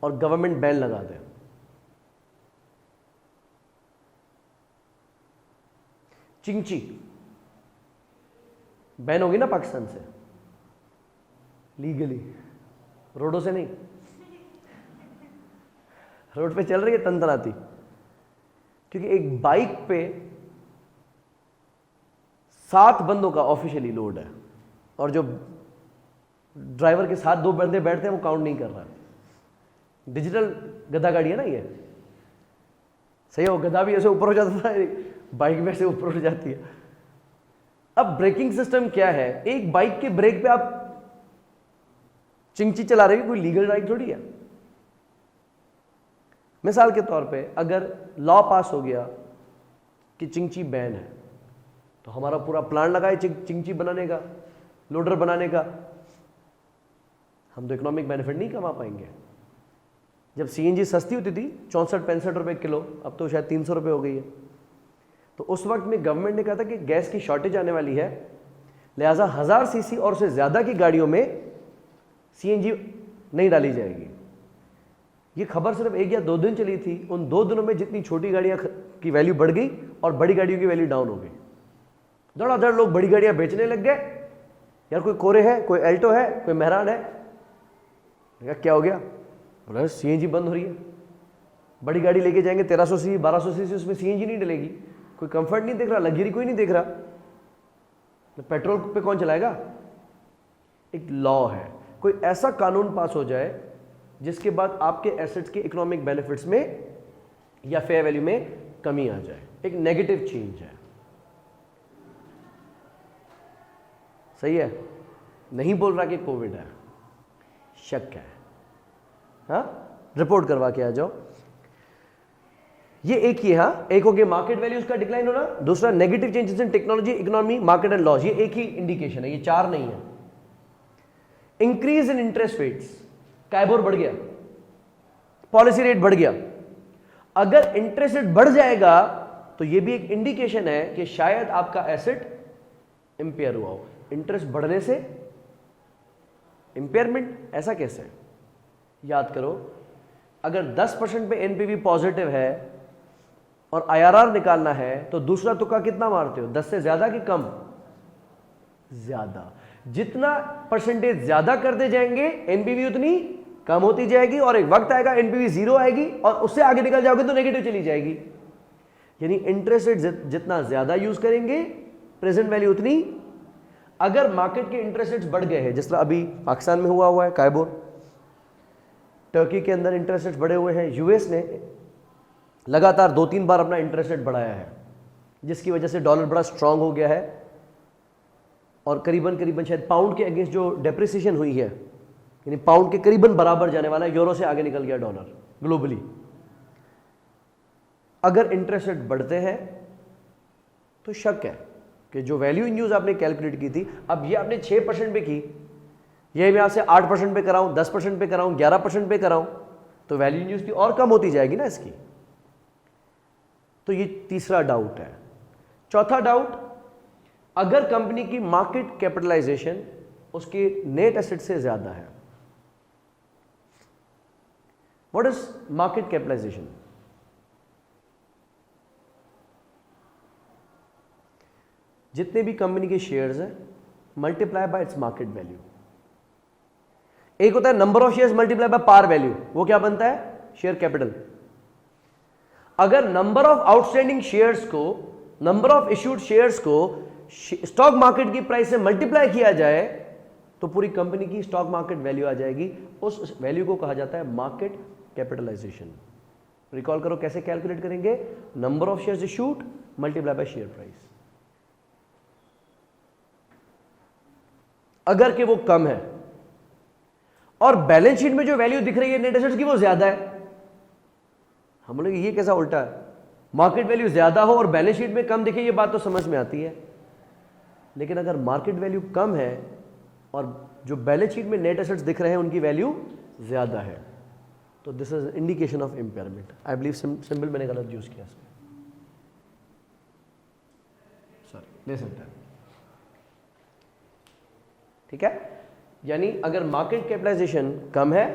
और गवर्नमेंट बैन लगा दे, चिंची बैन होगी ना पाकिस्तान से, लीगली, रोडों से नहीं, रोड पे चल रही है तंतनाती, क्योंकि एक बाइक पे 7 बंदों का ऑफिशियली लोड है, और जो ड्राइवर के साथ 2 बंदे बैठते हैं वो काउंट नहीं कर रहा। डिजिटल गधा गाड़ी है ना ये, सही है, वो गधा भी ऐसे ऊपर हो जाता था, बाइक में से ऊपर उठ जाती है। अब ब्रेकिंग सिस्टम क्या है, एक बाइक के ब्रेक पे आप चिंची चला रहे हो, कोई लीगल राइट थोड़ी है। मिसाल के तौर पे अगर लॉ पास हो गया कि चिंची बैन है, तो हमारा पूरा प्लान लगा है चिंची बनाने का, लोडर बनाने का, हम तो इकोनॉमिक बेनिफिट नहीं कमा पाएंगे। जब सीएनजी सस्ती होती थी 64-65 रुपए किलो, अब तो शायद 300 रुपए हो गई है, तो उस वक्त में गवर्नमेंट ने कहा था कि गैस की शॉर्टेज आने वाली है, लिहाजा 1000 सीसी और से ज्यादा की गाड़ियों में सीएनजी नहीं डाली जाएगी। ये खबर सिर्फ 1 या 2 दिन चली थी, उन 2 दिनों में जितनी छोटी गाड़ियां की वैल्यू बढ़ गई और बड़ी गाड़ियों की वैल्यू डाउन हो गई। धड़ाधड़ लोग बड़ी गाड़ियां बेचने लग गए, यार कोई कोरे है, कोई एल्टो है, कोई मेहरान है, क्या हो गया, बोला सीएनजी बंद हो रही है, बड़ी गाड़ी लेके जाएंगे 1300 सीसी 1200 सीसी, उसमें सीएनजी नहीं डलेगी, कोई कंफर्ट नहीं देख रहा, लग्जरी कोई नहीं देख रहा, तो पेट्रोल पे कौन चलाएगा। एक लॉ है, कोई ऐसा कानून पास हो जाए जिसके बाद आपके एसेट्स के इकोनॉमिक बेनिफिट्स में या फेयर वैल्यू में कमी आ जाए, एक नेगेटिव चेंज है। सही है, नहीं बोल रहा कि कोविड है, शक है, हाँ रिपोर्ट करवा के आ जाओ। ये एक ही, हाँ एक हो गया मार्केट वैल्यूज का डिक्लाइन होना, दूसरा negative changes in technology, economy, market and laws, ये एक ही इंडिकेशन है, ये 4 नहीं है। Increase in interest rates, KIBOR बढ़ गया, पॉलिसी रेट बढ़ गया, अगर इंटरेस्ट रेट बढ़ जाएगा तो ये भी एक इंडिकेशन है कि शायद आपका एसेट इंपेयर हुआ हो। इंटरेस्ट बढ़ने से इंपेयरमेंट, ऐसा कैसे है? याद करो अगर 10% पे एनपीवी पॉजिटिव है और आईआरआर निकालना है तो दूसरा तुक्का कितना मारते हो, 10 से ज्यादा कि कम? ज्यादा। जितना परसेंटेज ज्यादा करते जाएंगे एनपीवी उतनी कम होती जाएगी और एक वक्त आएगा एनपीवी 0 आएगी और उससे आगे निकल जाओगे तो नेगेटिव चली जाएगी। यानी इंटरेस्ट रेट जितना ज्यादा यूज करेंगे प्रेजेंट वैल्यू उतनी। अगर मार्केट के इंटरेस्ट रेट्स बढ़ गए हैं, जिस तरह अभी पाकिस्तान में हुआ है कायबोर, टर्की के अंदर इंटरेस्ट रेट्स बढ़े हुए हैं, यूएस ने लगातार 2-3 बार अपना इंटरेस्ट रेट बढ़ाया है, जिसकी वजह से डॉलर बड़ा स्ट्रांग हो गया है और करीबन शायद पाउंड के अगेंस्ट जो डेप्रिसिएशन हुई है, यानी पाउंड के करीबन बराबर जाने वाला है, यूरो से आगे निकल गया डॉलर ग्लोबली। अगर इंटरेस्ट रेट बढ़ते हैं तो शक है कि जो वैल्यू इन यूज आपने कैलकुलेट की थी, अब ये आपने 6% पे की, ये मैं आपसे 8% पे कराऊं, 10% पे कराऊं, 11% पे कराऊं, तो वैल्यू इन यूज की और कम होती जाएगी ना इसकी। तो ये तीसरा डाउट है। चौथा डाउट, अगर कंपनी की मार्केट कैपिटलाइजेशन उसके नेट एसेट से ज्यादा है। What is market capitalization? जितने भी कंपनी के शेयर्स हैं multiply by its market value. एक होता है number of shares multiply by par value, वो क्या बनता है? Share capital. अगर नंबर ऑफ आउटस्टैंडिंग शेयर्स को, नंबर ऑफ इश्यूड शेयर्स को स्टॉक मार्केट की प्राइस से मल्टीप्लाई किया जाए तो पूरी कंपनी की स्टॉक मार्केट वैल्यू आ जाएगी। उस वैल्यू को कहा जाता है मार्केट कैपिटलाइजेशन। रिकॉल करो कैसे कैलकुलेट करेंगे? Number of shares issued multiply by share price. अगर कि वो कम है और बैलेंस शीट में जो वैल्यू दिख रही है नेट एसेट्स की वो ज्यादा है, हम बोलेंगे ये कैसा उल्टा है? मार्केट वैल्यू ज्यादा हो और बैलेंस शीट में कम दिखे, ये बात तो समझ में आती है। लेकिन अगर मार्केट वैल्यू कम है और जो बैलेंस शीट में नेट एसेट्स दिख रहे हैं उनकी वैल्यू ज्यादा है, तो this is indication of impairment. I believe symbol मैंने गलत यूज किया इसमें, सॉरी, ले सकता है। ठीक है, यानी अगर मार्केट कैपिटलाइजेशन कम है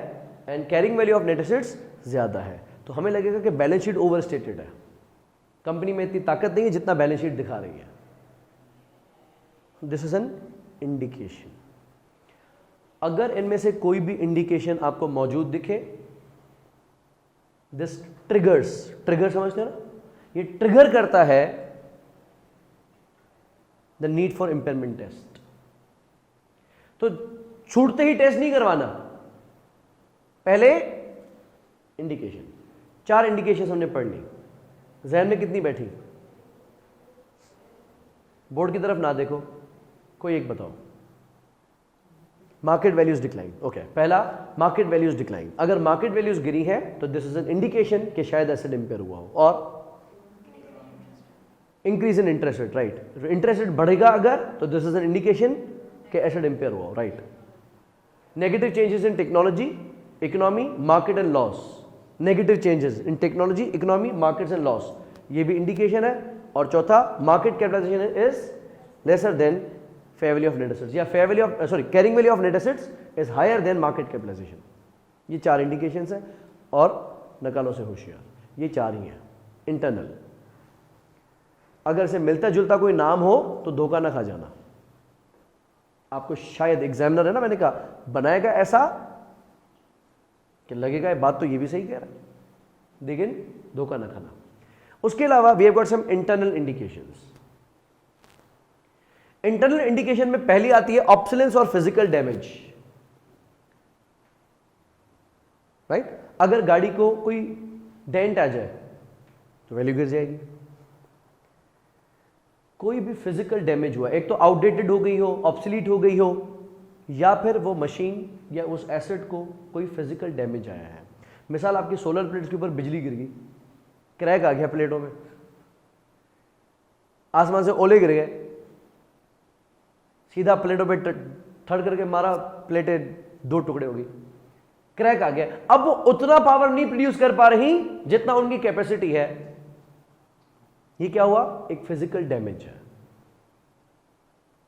and carrying value of net assets ज्यादा है तो हमें लगेगा कि बैलेंस शीट ओवरस्टेटेड है, कंपनी में इतनी ताकत नहीं है जितना बैलेंस शीट दिखा रही है। This is an indication. अगर इनमें से कोई भी इंडिकेशन आपको मौजूद दिखे, दिस ट्रिगर्स, ट्रिगर समझते हो ना, ये ट्रिगर करता है the need for impairment test. तो छूटते ही टेस्ट नहीं करवाना, पहले इंडिकेशन। 4 इंडिकेशन हमने पढ़ ली, जहन में कितनी बैठी? बोर्ड की तरफ ना देखो, कोई एक बताओ। Market values decline, okay. पहला मार्केट वैल्यूज डिक्लाइन। अगर मार्केट वैल्यूज गिरी है तो दिस इज एन इंडिकेशन कि शायद एसेट इंपेयर हुआ हो। और increase in interest rate, right, interest rate बढ़ेगा अगर तो दिस इज एन इंडिकेशन कि एसेट इंपेयर हुआ हो, right. Negative changes in technology, economy, market and loss. Negative changes in technology, economy, markets and loss, ये भी इंडिकेशन है। और चौथा, market capitalization is lesser than fair value of net assets, या fair value of sorry carrying value of net assets is higher than market capitalisation. ये 4 indications हैं और नकालों से होशियार, ये 4 ही हैं इंटरनल। अगर से मिलता जुलता कोई नाम हो तो धोखा ना खा जाना। आपको शायद एग्जामिनर है ना, मैंने कहा बनाएगा ऐसा कि लगेगा ये बात तो ये भी सही कह रहा है, लेकिन धोखा ना खाना। उसके अलावा we have got some internal indications. Internal indication में पहली आती है ऑब्सोलेंस और फिजिकल डैमेज, राइट। अगर गाड़ी को कोई डेंट आ जाए तो वैल्यू गिर जाएगी। कोई भी फिजिकल डैमेज हुआ, एक तो आउटडेटेड हो गई हो, ऑब्सोलीट हो गई हो, या फिर वो मशीन या उस एसेट को कोई फिजिकल डैमेज आया है। मिसाल, आपकी सोलर प्लेट्स के ऊपर बिजली गिर गई, क्रैक आ गया प्लेटों में, आसमान से ओले गिर गए, सीधा प्लेटों पे थड़ करके मारा, प्लेटें 2 टुकड़े हो गई, क्रैक आ गया। अब वो उतना पावर नहीं प्रोड्यूस कर पा रही जितना उनकी कैपेसिटी है। ये क्या हुआ? एक फिजिकल डैमेज है।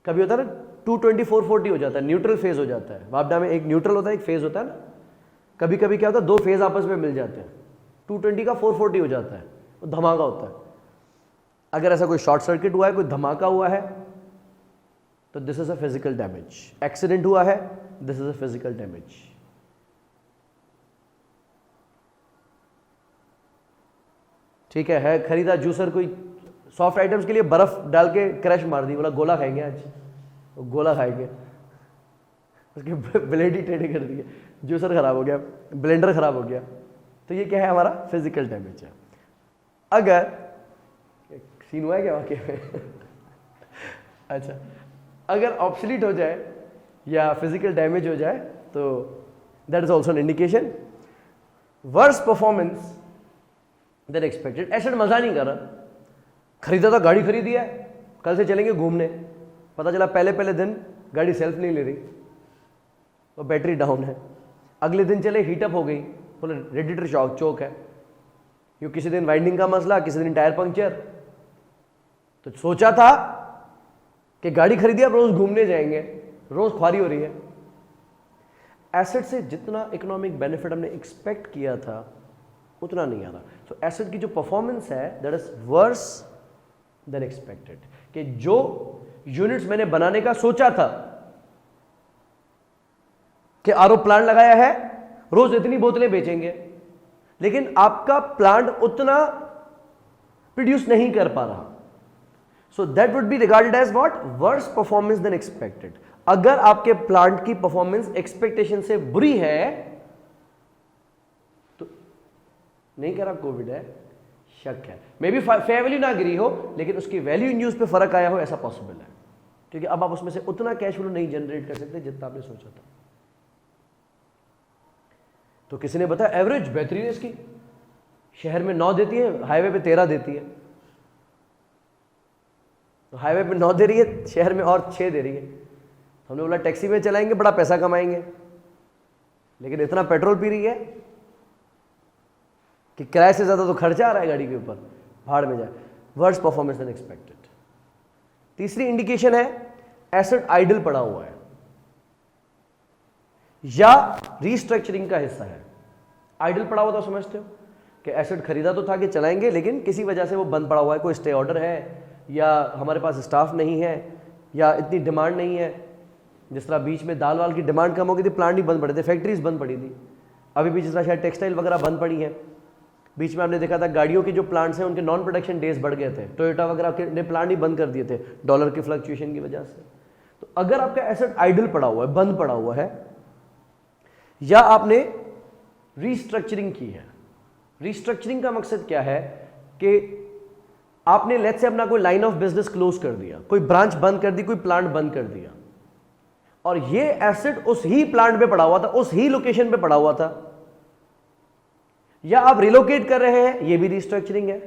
कभी होता है ना 224/40 हो जाता है, न्यूट्रल फेज हो जाता है। वापडा में एक न्यूट्रल होता है, एक फेज होता है ना, कभी कभी क्या होता है, दो फेज आपस में मिल जाते हैं, 220 का 440 हो जाता है, वो धमाका होता है। अगर ऐसा कोई शॉर्ट सर्किट हुआ है, कोई धमाका हुआ है, तो this is a physical damage. Accident हुआ है, this is a physical damage. ठीक है खरीदा जूसर कोई सॉफ्ट आइटम्स के लिए बर्फ डाल के क्रैश मार दी, बोला गोला खाएंगे आज, वो गोला खाएंगे, उसके ब्लेड ही टेढ़े कर दिए, जूसर खराब हो गया, ब्लेंडर खराब हो गया। तो ये क्या है, हमारा फिजिकल डैमेज है। अगर सीन हुआ है क्या वाकई में अच्छा, अगर ऑब्सोलीट हो जाए या फिजिकल डैमेज हो जाए तो that is also an indication. Worse performance than expected. Asset मजा नहीं कर रहा, खरीदा था, गाड़ी खरीदी है, कल से चलेंगे घूमने, पता चला पहले दिन गाड़ी सेल्फ नहीं ले रही, वो बैटरी डाउन है। अगले दिन चले, हीटअप हो गई, बोले रेडिएटर शॉक चोक है, क्यों किसी दिन वाइंडिंग का मसला, किसी दिन टायर पंक्चर। तो सोचा था कि गाड़ी खरीदी, अब रोज घूमने जाएंगे, रोज ख्वारी हो रही है। एसेट से जितना इकोनॉमिक बेनिफिट हमने एक्सपेक्ट किया था उतना नहीं आ रहा। तो एसेट की जो परफॉर्मेंस है that is worse than expected, कि जो यूनिट्स मैंने बनाने का सोचा था कि आरओ प्लांट लगाया है, रोज इतनी बोतलें बेचेंगे, लेकिन आपका प्लांट उतना प्रोड्यूस नहीं कर पा रहा। So that would be regarded as what, worse performance than expected. अगर आपके प्लांट की परफॉर्मेंस एक्सपेक्टेशन से बुरी है, तो नहीं कह रहा कोविड है, शक है, मे बी फेयर वैल्यू ना गिरी हो, लेकिन उसकी वैल्यू इन यूज पे फर्क आया हो, ऐसा पॉसिबल है, क्योंकि अब आप उसमें से उतना कैश फ्लो नहीं जनरेट कर सकते जितना आपने सोचा था। तो किसी ने बताया एवरेज बेहतरीन है इसकी, शहर में 9 देती है, हाईवे पे 13 देती है। तो हाईवे पे 9 दे रही है, शहर में और 6 दे रही है। हमने बोला टैक्सी में चलाएंगे, बड़ा पैसा कमाएंगे, लेकिन इतना पेट्रोल पी रही है कि किराए से ज्यादा तो खर्चा आ रहा है गाड़ी के ऊपर, भाड़ में जाए। Worse performance than expected. तीसरी इंडिकेशन है एसेट आइडल पड़ा हुआ है या रीस्ट्रक्चरिंग का हिस्सा है। आइडल पड़ा हुआ तो समझते हो कि एसेट खरीदा तो था कि चलाएंगे, लेकिन किसी वजह से वो बंद पड़ा हुआ है, कोई स्टे ऑर्डर है, या हमारे पास स्टाफ नहीं है, या इतनी डिमांड नहीं है। जिस तरह बीच में दाल वाल की डिमांड कम हो गई थी, प्लांट ही बंद पड़े थे, फैक्ट्रीज बंद पड़ी थी। अभी भी जिस तरह शायद टेक्सटाइल वगैरह बंद पड़ी है। बीच में हमने देखा था गाड़ियों के जो प्लांट्स हैं उनके नॉन प्रोडक्शन डेज बढ़ गए थे, टोयोटा वगैरह ने प्लांट ही बंद कर दिए थे डॉलर की फ्लक्चुएशन की वजह से। तो अगर आपका एसेट आइडल पड़ा हुआ है, बंद पड़ा हुआ है, या आपने रीस्ट्रक्चरिंग की है। रीस्ट्रक्चरिंग का मकसद क्या है कि आपने लेट्स से अपना कोई लाइन ऑफ बिजनेस क्लोज कर दिया, कोई ब्रांच बंद कर दी, कोई प्लांट बंद कर दिया, और ये एसेट उस ही प्लांट पे पड़ा हुआ था, उस ही लोकेशन पे पड़ा हुआ था, या आप रिलोकेट कर रहे हैं, ये भी रीस्ट्रक्चरिंग है।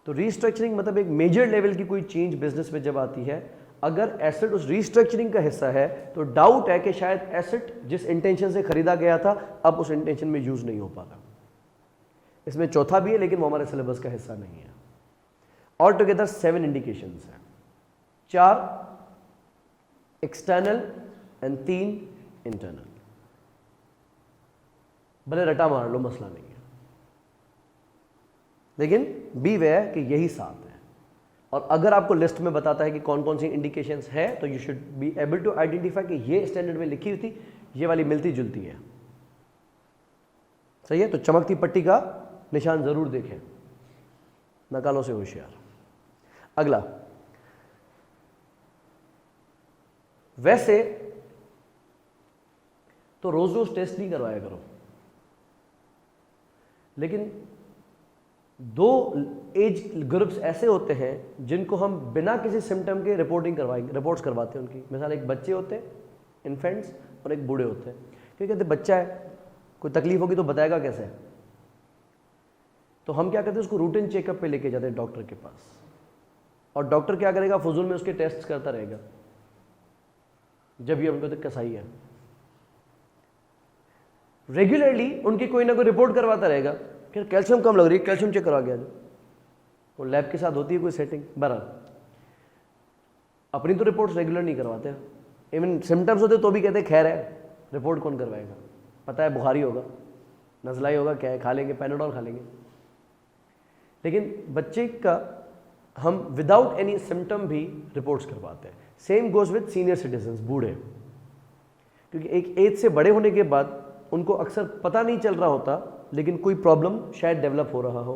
तो रीस्ट्रक्चरिंग मतलब एक मेजर लेवल की कोई चेंज बिजनेस में जब आती है, अगर एसेट उस रीस्ट्रक्चरिंग का हिस्सा है तो डाउट है कि शायद एसेट जिस इंटेंशन से खरीदा गया था अब उस इंटेंशन में यूज नहीं हो पा रहा। इसमें चौथा भी है, लेकिन वो हमारे सिलेबस का हिस्सा नहीं है। ऑल टुगेदर 7 इंडिकेशंस हैं, 4 एक्सटर्नल एंड 3 इंटरनल। भले रटा मार लो, मसला नहीं है, लेकिन बी वेयर कि यही 7 है। और अगर आपको लिस्ट में बताता है कि कौन कौन सी इंडिकेशंस है, तो you should be able to identify कि ये स्टैंडर्ड में लिखी हुई थी, ये वाली मिलती जुलती है। सही है, तो चमकती पट्टी का निशान जरूर देखें, नकालों से होशियार। अगला, वैसे तो रोज रोज टेस्ट नहीं करवाया करो, लेकिन 2 एज ग्रुप्स ऐसे होते हैं जिनको हम बिना किसी सिम्टम के रिपोर्ट्स करवाते हैं उनकी। मिसाल एक बच्चे होते हैं, इन्फेंट्स, और एक बूढ़े होते हैं। क्योंकि कहते बच्चा है, कोई तकलीफ होगी तो बताएगा कैसे, तो हम क्या करते हैं, उसको रूटीन चेकअप पे लेके जाते हैं डॉक्टर के पास, और डॉक्टर क्या करेगा, फजूल में उसके टेस्ट करता रहेगा, जब ये उनको तो कसाई है। रेगुलरली उनकी कोई ना कोई रिपोर्ट करवाता रहेगा, फिर कैल्शियम कम लग रही है, कैल्शियम चेक करवा गया जो, वो लैब के साथ होती है कोई सेटिंग। बहरहाल अपनी तो रिपोर्ट्स रेगुलर नहीं करवाते, इवन सिम्टम्स होते तो भी कहते खैर है, रिपोर्ट कौन करवाएगा। पता है बुखारी होगा, नज़ला होगा, क्या है, खा लेंगे, पैनाडोल खा लेंगे। लेकिन बच्चे का हम विदाउट एनी सिम्टम भी रिपोर्ट्स करवाते हैं। Same goes with senior citizens, बूढ़े, क्योंकि एक एज से बड़े होने के बाद उनको अक्सर पता नहीं चल रहा होता, लेकिन कोई प्रॉब्लम शायद डेवलप हो रहा हो।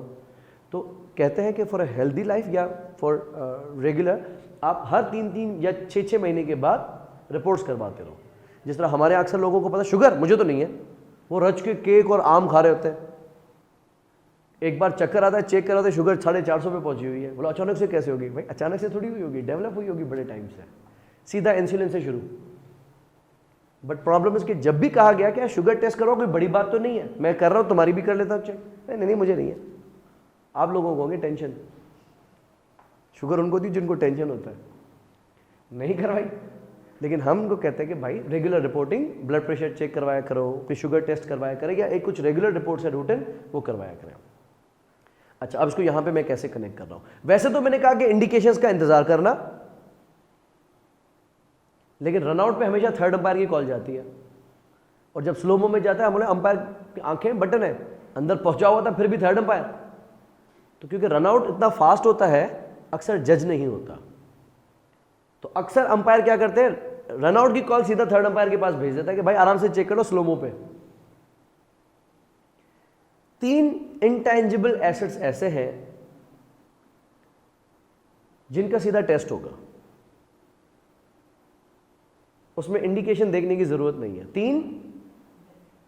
तो कहते हैं कि फॉर अ हेल्दी लाइफ या फॉर रेगुलर आप हर 3-3 या 6-6 महीने के बाद रिपोर्ट्स करवाते रहो। जिस तरह हमारे अक्सर लोगों को पता शुगर, मुझे तो नहीं है, वो रच के केक और आम खा रहे होते हैं, एक बार चक्कर आता है, चेक कराते शुगर 450 पे पहुंची हुई है। बोला अचानक से कैसे होगी? भाई अचानक से थोड़ी हुई होगी, डेवलप हुई होगी बड़े टाइम से, सीधा इंसुलिन से शुरू। बट प्रॉब्लम इसके जब भी कहा गया कि शुगर टेस्ट करो, कोई बड़ी बात तो नहीं है, मैं कर रहा हूं, तुम्हारी भी कर लेता हूं चेक। नहीं नहीं मुझे नहीं है, आप लोगों को होंगे टेंशन, शुगर उनको दी जिनको टेंशन होता है, नहीं करवाई। लेकिन हम उनको कहते हैं कि भाई regular reporting, blood pressure check करवाया करो, फिर शुगर टेस्ट करवाया करें, या एक कुछ रेगुलर रिपोर्ट्स है रूटीन वो करवाया करें। अच्छा, अब इसको यहां पे मैं कैसे कनेक्ट कर रहा हूं? वैसे तो मैंने कहा कि इंडिकेशंस का इंतजार करना, लेकिन रनआउट पे हमेशा थर्ड अंपायर की कॉल जाती है, और जब स्लोमो में जाता है हमारे अंपायर की आंखें बटन है, अंदर पहुंचा हुआ था फिर भी थर्ड अंपायर। तो क्योंकि रनआउट इतना फास्ट होता है अक्सर जज नहीं होता, तो अक्सर अंपायर क्या करते हैं, रनआउट की कॉल सीधा थर्ड अंपायर के पास भेज देता है कि भाई आराम से चेक करो स्लोमो पे। 3 इंटेंजिबल एसेट्स ऐसे हैं जिनका सीधा टेस्ट होगा, उसमें इंडिकेशन देखने की जरूरत नहीं है। 3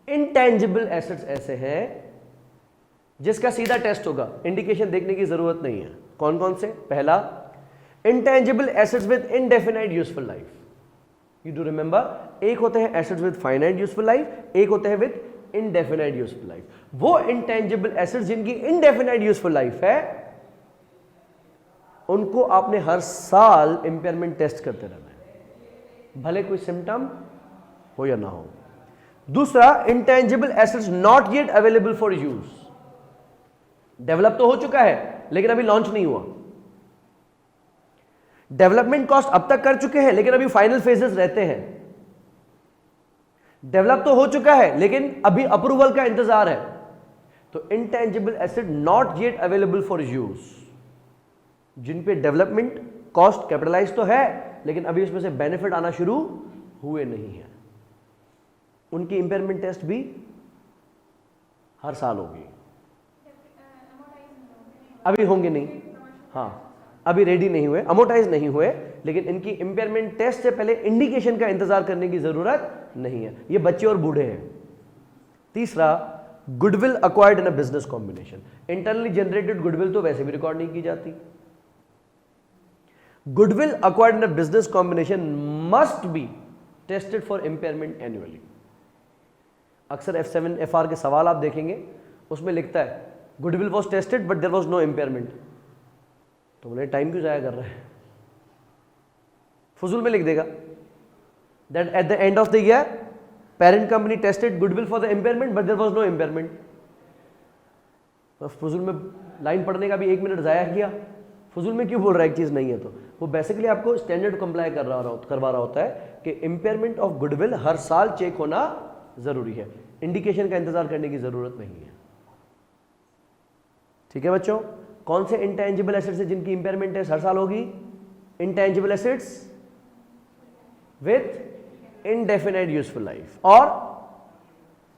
इंटेंजिबल एसेट्स ऐसे हैं जिसका सीधा टेस्ट होगा, इंडिकेशन देखने की जरूरत नहीं है। कौन कौन से? पहला, intangible assets with indefinite useful life. You do remember, एक होते हैं assets with finite useful life, एक होते हैं विद इनडेफिनाइट यूजफुल लाइफ। वो इंटेंजिबल एसेट्स जिनकी इनडेफिनाइट यूजफुल लाइफ है, उनको आपने हर साल इंपेयरमेंट टेस्ट करते रहना है, भले कोई सिम्टम हो या ना हो। दूसरा, intangible assets not yet available for use, develop तो हो चुका है लेकिन अभी लॉन्च नहीं हुआ, डेवलपमेंट कॉस्ट अब तक कर चुके हैं लेकिन अभी फाइनल फेजेस रहते हैं, डेवलप तो हो चुका है लेकिन अभी अप्रूवल का इंतजार है। तो intangible asset not yet available for use, जिन पे डेवलपमेंट कॉस्ट कैपिटलाइज तो है लेकिन अभी उसमें से बेनिफिट आना शुरू हुए नहीं है, उनकी इंपेयरमेंट टेस्ट भी हर साल होगी। अभी होंगे नहीं, हाँ अभी रेडी नहीं हुए, अमोटाइज नहीं हुए, लेकिन इनकी इंपेयरमेंट टेस्ट से पहले इंडिकेशन का इंतजार करने की जरूरत नहीं है, ये बच्चे और बूढ़े हैं। तीसरा, goodwill acquired in a business combination. Internally generated goodwill तो वैसे भी रिकॉर्ड नहीं की जाती, goodwill acquired in a business combination must be tested for impairment annually. अक्सर F7 FR के सवाल आप देखेंगे, उसमें लिखता है goodwill was tested but there was no impairment. तो बोले टाइम क्यों जाया कर रहे हैं, फुजूल में लिख देगा that at the end of the year parent company tested goodwill for the impairment but there was no impairment. फुजूल में लाइन पढ़ने का भी 1 मिनट जाया किया, फुजूल में क्यों बोल रहा है एक चीज नहीं है। तो वो बेसिकली आपको स्टैंडर्ड कंप्लाई करवा रहा होता है कि इंपेयरमेंट ऑफ गुडविल हर साल चेक होना जरूरी है, इंडिकेशन का इंतजार करने की जरूरत नहीं है। ठीक है बच्चों, कौन से इंटेंजिबल एसेट्स है जिनकी इंपेयरमेंट टेस्ट हर साल होगी? Intangible assets with indefinite useful life और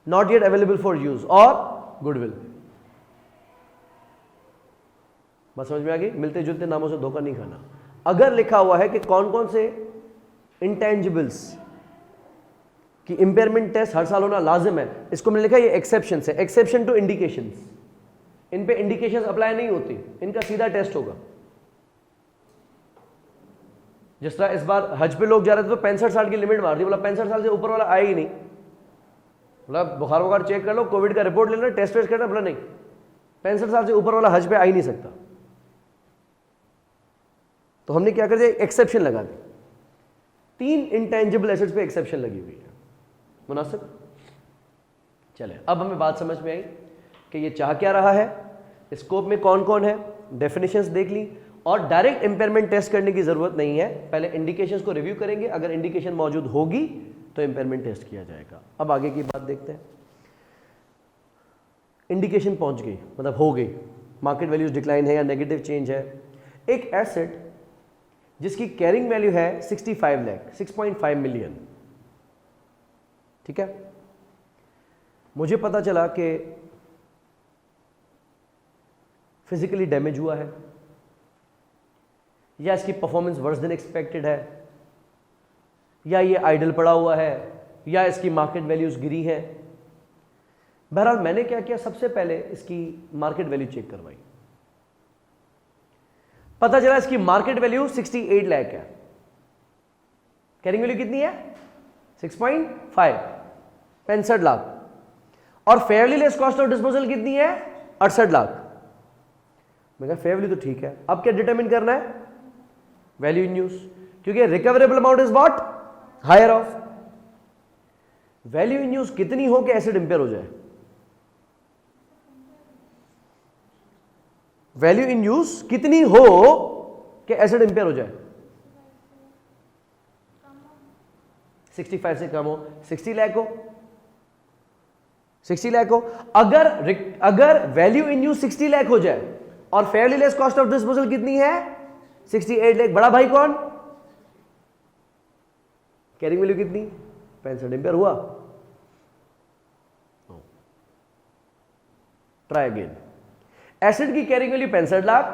not yet available for use और गुडविल। बस समझ में आ गई? मिलते जुलते नामों से धोखा नहीं खाना। अगर लिखा हुआ है कि कौन कौन से इंटेंजिबल्स की इंपेयरमेंट टेस्ट हर साल होना लाजिम है, इसको मैंने लिखा ये एक्सेप्शन है, एक्सेप्शन टू इंडिकेशंस। इन पे इंडिकेशंस अप्लाई नहीं होती, इनका सीधा टेस्ट होगा। जिस तरह इस बार हज पे लोग जा रहे थे तो 65 साल की लिमिट मार दी, बोला 65 साल से ऊपर वाला आया ही नहीं, बोला बुखार वुखार चेक कर लो, कोविड का रिपोर्ट ले लो, टेस्ट वेस्ट करना, बोला नहीं 65 साल से ऊपर वाला हज पे आ ही नहीं सकता। तो हमने क्या कर दिया, एक्सेप्शन लगा दी। 3 इंटेंजिबल एसेट्स पे एक्सेप्शन लगी हुई है, मुनासिब? चले, अब हमें बात समझ में आई कि ये चाह क्या रहा है, स्कोप में कौन कौन है, डेफिनेशंस देख ली, और डायरेक्ट इंपेयरमेंट टेस्ट करने की जरूरत नहीं है, पहले इंडिकेशंस को रिव्यू करेंगे, अगर इंडिकेशन मौजूद होगी तो इंपेयरमेंट टेस्ट किया जाएगा। अब आगे की बात देखते हैं। इंडिकेशन पहुंच गई, मतलब हो गई, मार्केट वैल्यूज डिक्लाइन है या नेगेटिव चेंज है। एक एसेट जिसकी कैरिंग वैल्यू है 65 लाख, 6.5 मिलियन, ठीक है, मुझे पता चला कि फिजिकली डैमेज हुआ है या इसकी परफॉर्मेंस वर्स देन एक्सपेक्टेड है या ये आइडल पड़ा हुआ है या इसकी मार्केट वैल्यूज गिरी है। बहरहाल मैंने क्या किया, सबसे पहले इसकी मार्केट वैल्यू चेक करवाई। पता चला इसकी मार्केट वैल्यू 68 लाख है, कैरिंग वैल्यू कितनी है 6.5, 65 लाख, और fair value less cost of disposal कितनी है 68 लाख। मैं कहा फेयर वैल्यू तो ठीक है, अब क्या डिटरमिन करना है, वैल्यू इन यूज, क्योंकि recoverable amount is what, higher of. Value in use कितनी हो कि एसेट इंपेयर हो जाए, वैल्यू इन यूज कितनी हो कि एसेट इंपेयर हो जाए, 65 से कम हो, 60 लाख हो, 60 लाख हो। अगर वैल्यू इन यूज 60 लाख हो जाए और Fairlie less cost of disposal कितनी है 68 लाख, बड़ा भाई कौन, कैरिंग वैल्यू कितनी 65, इंपेयर हुआ। ट्राई अगेन, एसेट की carrying value 65 lakh,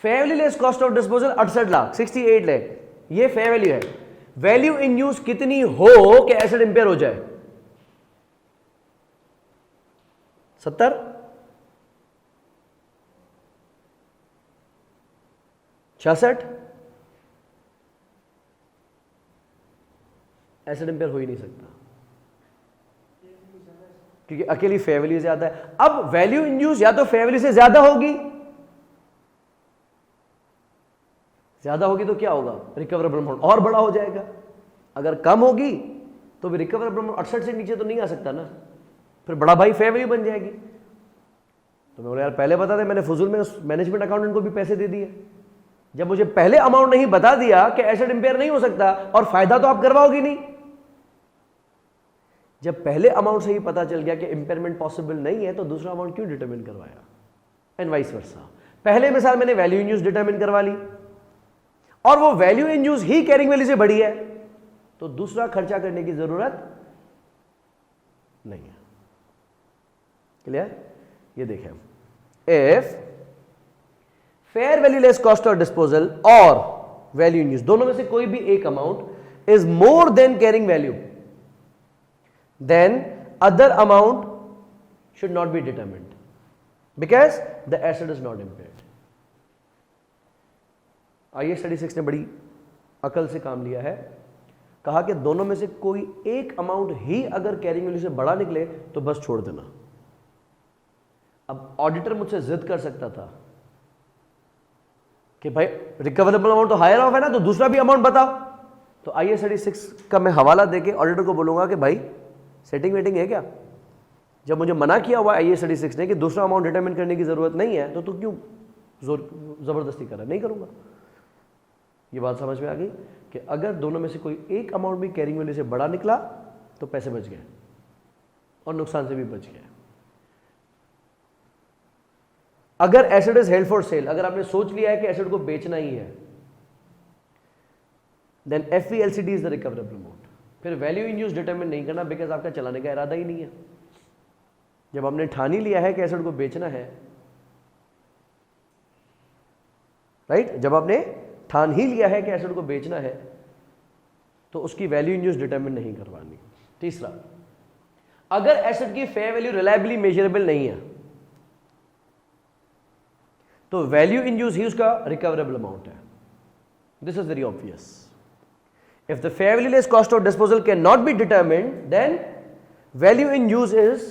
fair value less cost of disposal 68 lakh, 68 lakh, ये फेयर वैल्यू है। वैल्यू इन यूज कितनी हो कि एसेट इंपेयर हो जाए 70, 66, एसेट इंपेयर हो ही नहीं सकता क्योंकि अकेली फेयर वैल्यू ज्यादा है। अब वैल्यू इन यूज या तो फेयर वैल्यू से ज्यादा होगी, ज्यादा होगी तो क्या होगा, रिकवरेबल अमाउंट और बड़ा हो जाएगा। अगर कम होगी तो भी रिकवरेबल अमाउंट 68 से नीचे तो नहीं आ सकता ना, फिर बड़ा भाई फेयर वैल्यू बन जाएगी। तो मैं बोला यार पहले बता दे, मैंने फुजूल में मैनेजमेंट अकाउंटेंट को भी पैसे दे दिए। जब मुझे पहले अमाउंट नहीं बता दिया कि एसेट इंपेयर नहीं हो सकता और फायदा तो आप करवाओगी नहीं, जब पहले अमाउंट से ही पता चल गया कि इंपेयरमेंट पॉसिबल नहीं है तो दूसरा अमाउंट क्यों डिटरमिन करवाया, एंड वाइस वर्सा। पहले मिसाल मैंने वैल्यू इन यूज डिटरमिन करवा ली और वो value in use he carrying value से बड़ी है तो दूसरा खर्चा करने की जरूरत नहीं है। क्लियर, ये देखें, if fair value less cost of disposal और वैल्यू इन यूज दोनों में से कोई भी एक amount is more than carrying value, then other amount should not be determined because the asset is not impaired. IAS 36 ने बड़ी अकल से काम लिया है, कहा कि दोनों में से कोई एक अमाउंट ही अगर कैरिंग वैल्यू से बड़ा निकले तो बस छोड़ देना। अब ऑडिटर मुझसे जिद कर सकता था कि भाई रिकवरेबल अमाउंट तो हायर ऑफ है ना, तो दूसरा भी अमाउंट बताओ। तो IAS 36 का मैं हवाला देके ऑडिटर को बोलूंगा कि भाई सेटिंग वेटिंग है क्या, जब मुझे मना किया हुआ IAS 36 ने कि दूसरा अमाउंट डिटरमिन करने की जरूरत नहीं है तो तू क्यों जबरदस्ती कर रहा है, नहीं करूंगा। ये बात समझ में आ गई कि अगर दोनों में से कोई एक अमाउंट भी कैरिंग वैल्यू से बड़ा निकला तो पैसे बच गए और नुकसान से भी बच गए। अगर asset is held for sale, अगर आपने सोच लिया है कि एसेट को बेचना ही है, then FVLCD is the recoverable amount. फिर वैल्यू इन यूज डिटरमिन नहीं करना बिकॉज आपका चलाने का इरादा ही नहीं है। जब आपने ठान ही लिया है कि एसेट को बेचना है, राइट, जब आपने ठान ही लिया है कि एसेट को बेचना है तो उसकी वैल्यू इन यूज डिटरमिन नहीं करवानी। तीसरा, अगर एसेट की फेयर वैल्यू रिलायबली मेजरेबल नहीं है तो वैल्यू इन यूज ही उसका रिकवरेबल अमाउंट है। This is very obvious. If the fair value less cost of disposal cannot be determined, then value in use is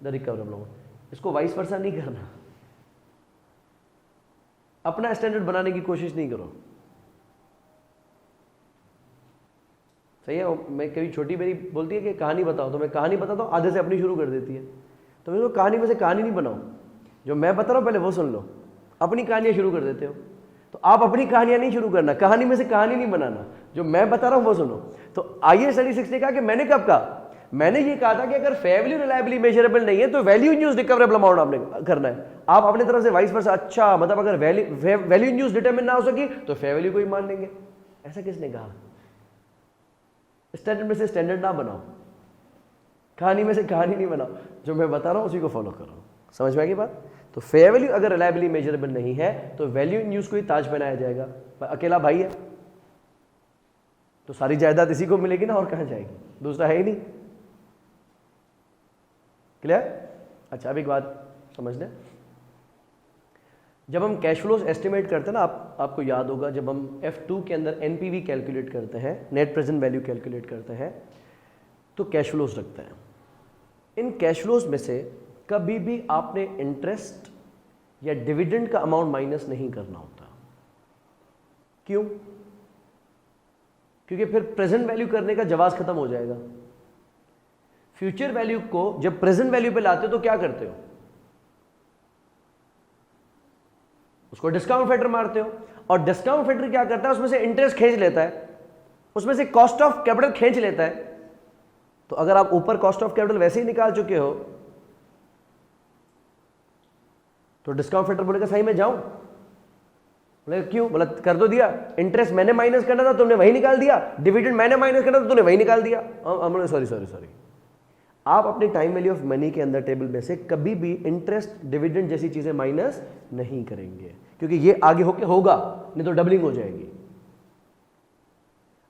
the recoverable amount. इसको vice versa नहीं करना, अपना standard बनाने की कोशिश नहीं करो। सही है, मैं कभी छोटी मेरी बोलती है कि कहानी बताओ तो मैं कहानी बताता हूँ, आधे से अपनी शुरू कर देती है, तो मैं कहानी में से कहानी नहीं बनाओ, जो मैं बता रहा हूँ पहले वो सुन लो, अपनी कहानियां शुरू कर देते हो। तो आप अपनी कहानियां नहीं शुरू करना, कहानी में से कहानी नहीं बनाना, जो मैं बता रहा हूं वो सुनो। तो IAS 36 ने कहा कि मैंने कब कहा, मैंने ये कहा था कि अगर फेयर वैल्यू रिलायबली मेजरेबल नहीं है तो value in use recoverable amount आपने करना है। आप अपनी तरफ से वाइस वर्सा, अच्छा मतलब अगर वैल्यू इन यूज डिटरमिन ना हो सकी तो फेयर वैल्यू को ही मान लेंगे। ऐसा किसने कहा? स्टैंडर्ड में से स्टैंडर्ड ना बनाओ, कहानी में से कहानी नहीं बनाओ, जो मैं बता रहा हूं उसी को फॉलो करो। समझ में आ गई बात? तो फेयर वैल्यू अगर रिलायबली मेजरेबल नहीं है तो वैल्यू इन यूज को ही ताज पहनाया जाएगा। अकेला भाई है तो सारी जायदाद इसी को मिलेगी ना, और कहां जाएगी? दूसरा है ही नहीं। क्लियर? अच्छा, अब एक बात समझ लें, जब हम कैश फ्लोज एस्टिमेट करते हैं ना, आपको याद होगा जब हम F2 के अंदर एनपीवी कैलकुलेट करते हैं, नेट प्रेजेंट वैल्यू कैलकुलेट करते हैं, तो कैश फ्लोज रखते हैं। इन कैश फ्लोज में से कभी भी आपने इंटरेस्ट या डिविडेंड का अमाउंट माइनस नहीं करना होता। क्यों? क्योंकि फिर प्रेजेंट वैल्यू करने का जवाब खत्म हो जाएगा। फ्यूचर वैल्यू को जब प्रेजेंट वैल्यू पे लाते हो तो क्या करते हो? उसको डिस्काउंट फैक्टर मारते हो, और डिस्काउंट फैक्टर क्या करता है? उसमें से इंटरेस्ट खींच लेता है, उसमें से कॉस्ट ऑफ कैपिटल खींच लेता है। तो अगर आप ऊपर कॉस्ट ऑफ कैपिटल वैसे ही निकाल चुके हो तो डिस्काउंट फैक्टर बोलेगा सही मैं जाऊं? बोलेगा क्यों? बोला कर तो दिया, इंटरेस्ट मैंने माइनस करना था तुमने वही निकाल दिया, डिविडेंड मैंने माइनस करना था तुमने वही निकाल दिया। सॉरी, आप अपने टाइम वैल्यू ऑफ मनी के अंदर टेबल में से कभी भी इंटरेस्ट, डिविडेंड जैसी चीजें माइनस नहीं करेंगे, क्योंकि ये आगे होगा, नहीं तो डबलिंग हो जाएगी।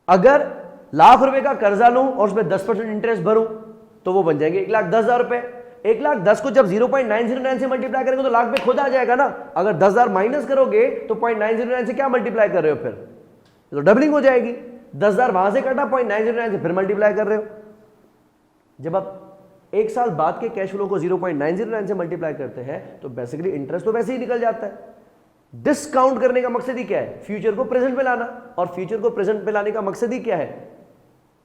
अगर ₹1,00,000 का कर्जा लूं और उसमें 10% इंटरेस्ट भरूं तो वो बन जाएंगे 1,10,000 रुपए। 1,10,000 को जब 0.909 से मल्टीप्लाई करेंगे तो लाख पे खुद आ जाएगा ना। अगर 10,000 माइनस करोगे तो 0.909 से क्या मल्टीप्लाई कर रहे हो? फिर तो डबलिंग हो जाएगी। 10,000 वहां से कटा, 0.909 से फिर मल्टीप्लाई कर रहे हो। जब आप एक साल बाद के कैश फ्लो को 0.909 से मल्टीप्लाई करते हैं तो बेसिकली इंटरेस्ट तो वैसे ही निकल जाता है। डिस्काउंट करने का मकसद ही क्या है? फ्यूचर को प्रेजेंट में लाना, और फ्यूचर को प्रेजेंट में लाने का मकसद ही क्या है?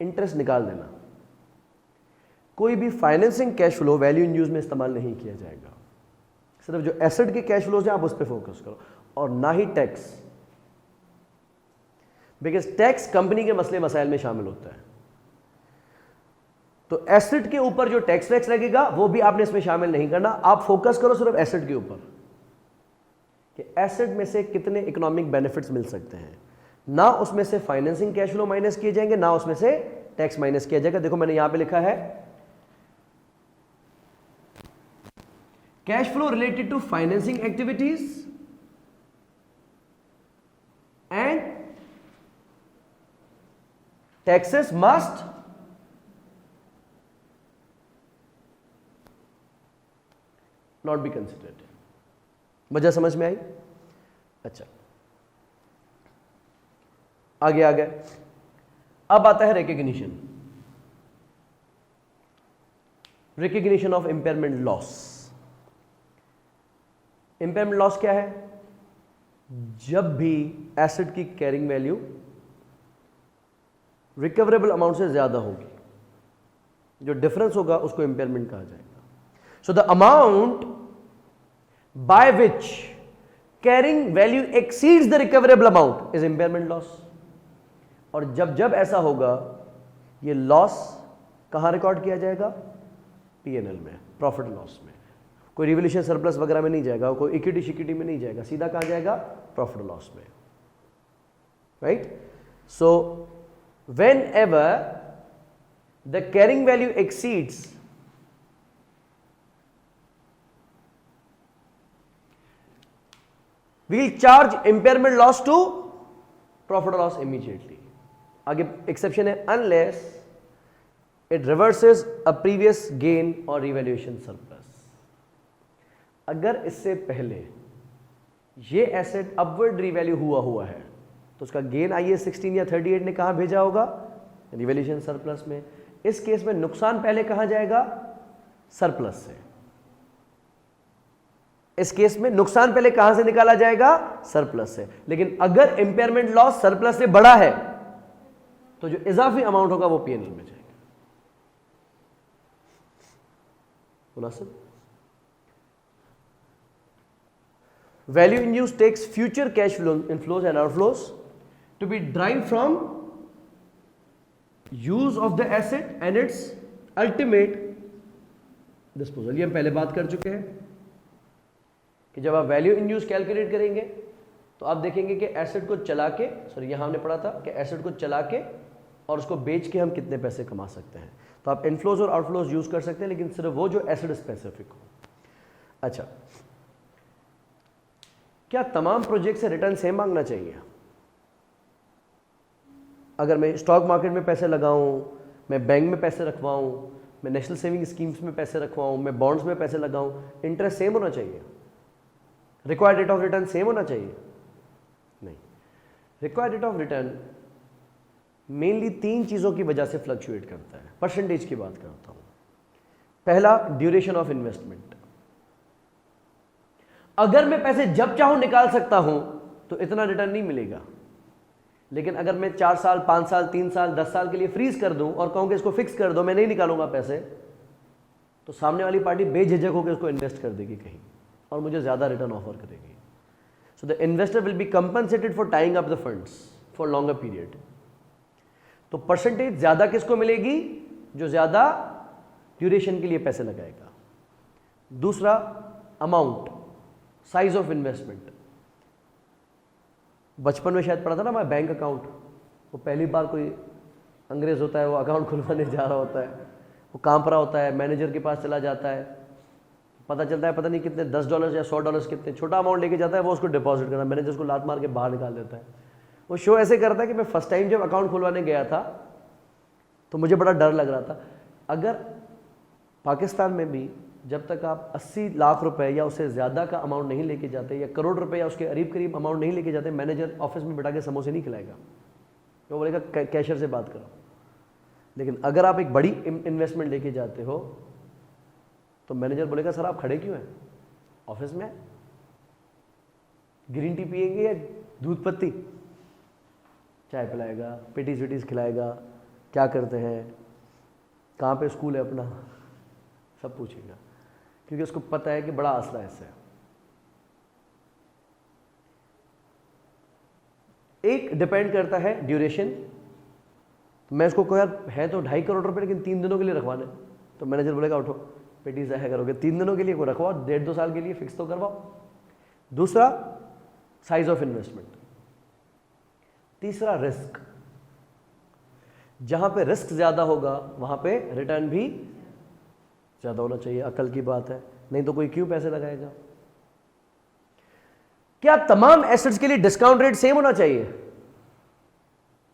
इंटरेस्ट निकाल देना। कोई भी financing cash flow value in use में इस्तेमाल नहीं किया जाएगा। सिर्फ जो एसेट के कैश फ्लोज हैं आप उस पर फोकस करो, और ना ही टैक्स, बिकॉज टैक्स कंपनी के मसले मसाइल में शामिल होता है। तो एसेट के ऊपर जो टैक्स वैक्स लगेगा वो भी आपने इसमें शामिल नहीं करना। आप फोकस करो सिर्फ एसेट के ऊपर कि एसेट में से कितने इकोनॉमिक बेनिफिट्स मिल सकते हैं। ना उसमें से फाइनेंसिंग कैश फ्लो माइनस किए जाएंगे, ना उसमें से टैक्स माइनस किया जाएगा। देखो मैंने यहां पे लिखा है cash flow related to financing activities and taxes must not be considered. वजह समझ में आई? अच्छा, आगे आ गए। अब आता है recognition of impairment loss. Impairment loss क्या है? जब भी एसेट की कैरिंग वैल्यू रिकवरेबल अमाउंट से ज्यादा होगी, जो डिफरेंस होगा उसको इंपेयरमेंट कहा जाएगा। So the amount by which carrying value exceeds the recoverable amount is impairment loss। और जब ऐसा होगा ये लॉस कहां रिकॉर्ड किया जाएगा? P&L में, प्रॉफिट लॉस में। कोई रिवोल्यूशन सरप्लस वगैरह में नहीं जाएगा, कोई इक्विटी शिक्विटी में नहीं जाएगा, सीधा कहां जाएगा? प्रॉफिट लॉस में, right? So whenever the carrying value exceeds we'll charge impairment loss to profit or loss immediately। आगे एक्सेप्शन है unless it reverses a previous gain or revaluation surplus। अगर इससे पहले ये एसेट अपवर्ड रिवैल्यू हुआ है तो उसका गेन आइए 16 या 38 ने कहां भेजा होगा? रिवैल्यूएशन सरप्लस में। इस केस में नुकसान पहले कहां जाएगा? सरप्लस से। इस केस में नुकसान पहले कहां से निकाला जाएगा? सरप्लस से। लेकिन अगर इंपेयरमेंट लॉस सरप्लस से बड़ा है तो जो इजाफी अमाउंट होगा वो P&L में जाएगा। मुनासिब? Value in use takes future cash inflows and outflows to be derived from use of the asset and its ultimate disposal, ये हम पहले बात कर चुके हैं कि जब आप वैल्यू इन यूज कैलकुलेट करेंगे तो आप देखेंगे कि एसेट को चला के, सॉरी यहाँ हमने पढ़ा था कि एसेट को चला के और उसको बेच के हम कितने पैसे कमा सकते हैं। तो आप इनफ्लोज और आउटफ्लोज यूज कर सकते हैं, लेकिन सिर्फ वो जो एसेट स्पेसिफिक हो। अच्छा, क्या तमाम प्रोजेक्ट से रिटर्न सेम मांगना चाहिए? अगर मैं स्टॉक मार्केट में पैसे लगाऊं, मैं बैंक में पैसे रखवाऊं, मैं नेशनल सेविंग स्कीम्स में पैसे रखवाऊं, मैं बॉन्ड्स में पैसे लगाऊं, इंटरेस्ट सेम होना चाहिए? Required rate of return same होना चाहिए? नहीं। Required rate of return mainly 3 चीजों की वजह से फ्लक्चुएट करता है। परसेंटेज की बात करता हूं। पहला, ड्यूरेशन ऑफ इन्वेस्टमेंट। अगर मैं पैसे जब चाहूं निकाल सकता हूं तो इतना रिटर्न नहीं मिलेगा, लेकिन अगर मैं 4 साल, 5 साल, 3 साल, 10 साल के लिए फ्रीज कर दूं और कहूं कि इसको फिक्स कर दो, मैं नहीं निकालूंगा पैसे, तो सामने वाली पार्टी बेझिझक होकर इसको इन्वेस्ट कर देगी कहीं और मुझे ज्यादा रिटर्न ऑफर करेगी। So the investor will be compensated for tying up the funds for longer period. तो परसेंटेज ज्यादा किसको मिलेगी? जो ज्यादा ड्यूरेशन के लिए पैसे लगाएगा। दूसरा, अमाउंट, साइज ऑफ इन्वेस्टमेंट। बचपन में शायद पढ़ा था ना, मैं बैंक अकाउंट, वो पहली बार कोई अंग्रेज होता है वो अकाउंट खुलवाने जा रहा होता है, वो कांप रहा होता है, मैनेजर के पास चला जाता है, पता चलता है पता नहीं कितने $10 या $100 कितने छोटा अमाउंट लेके जाता है, वो उसको डिपॉजिट करना, मैनेजर उसको लात मार के बाहर निकाल देता है। वो शो ऐसे करता है कि मैं फर्स्ट टाइम जब अकाउंट खुलवाने गया था तो मुझे बड़ा डर लग रहा था। अगर पाकिस्तान में भी जब तक आप 80 लाख रुपए या उससे ज़्यादा का अमाउंट नहीं लेके जाते या करोड़ रुपए या उसके करीब अमाउंट नहीं लेके जाते, मैनेजर ऑफिस में बैठा के समोसे नहीं खिलाएगा, वो बोलेगा कैशियर से बात करो। लेकिन अगर आप एक बड़ी इन्वेस्टमेंट लेके जाते हो तो मैनेजर बोलेगा सर आप खड़े क्यों हैं, ऑफिस में ग्रीन टी पिएंगे या दूध पत्ती, चाय पिलाएगा, पेटीज वेटीज खिलाएगा, क्या करते हैं, कहाँ पे स्कूल है अपना, सब पूछेगा, क्योंकि उसको पता है कि बड़ा आसरा ऐसा है। एक डिपेंड करता है ड्यूरेशन। मैं उसको कोई यार है तो 2.5 करोड़ रुपए लेकिन 3 दिनों के लिए रखवाने, तो मैनेजर बोलेगा उठो पेटी ज़ाया करोगे, 3 दिनों के लिए को रखवाओ, 1.5-2 साल के लिए फिक्स तो करवाओ। दूसरा, साइज ऑफ इन्वेस्टमेंट। तीसरा, रिस्क। जहां पे रिस्क ज्यादा होगा वहां पे रिटर्न भी ज्यादा होना चाहिए। अकल की बात है, नहीं तो कोई क्यों पैसे लगाएगा। क्या तमाम एसेट्स के लिए डिस्काउंट रेट सेम होना चाहिए?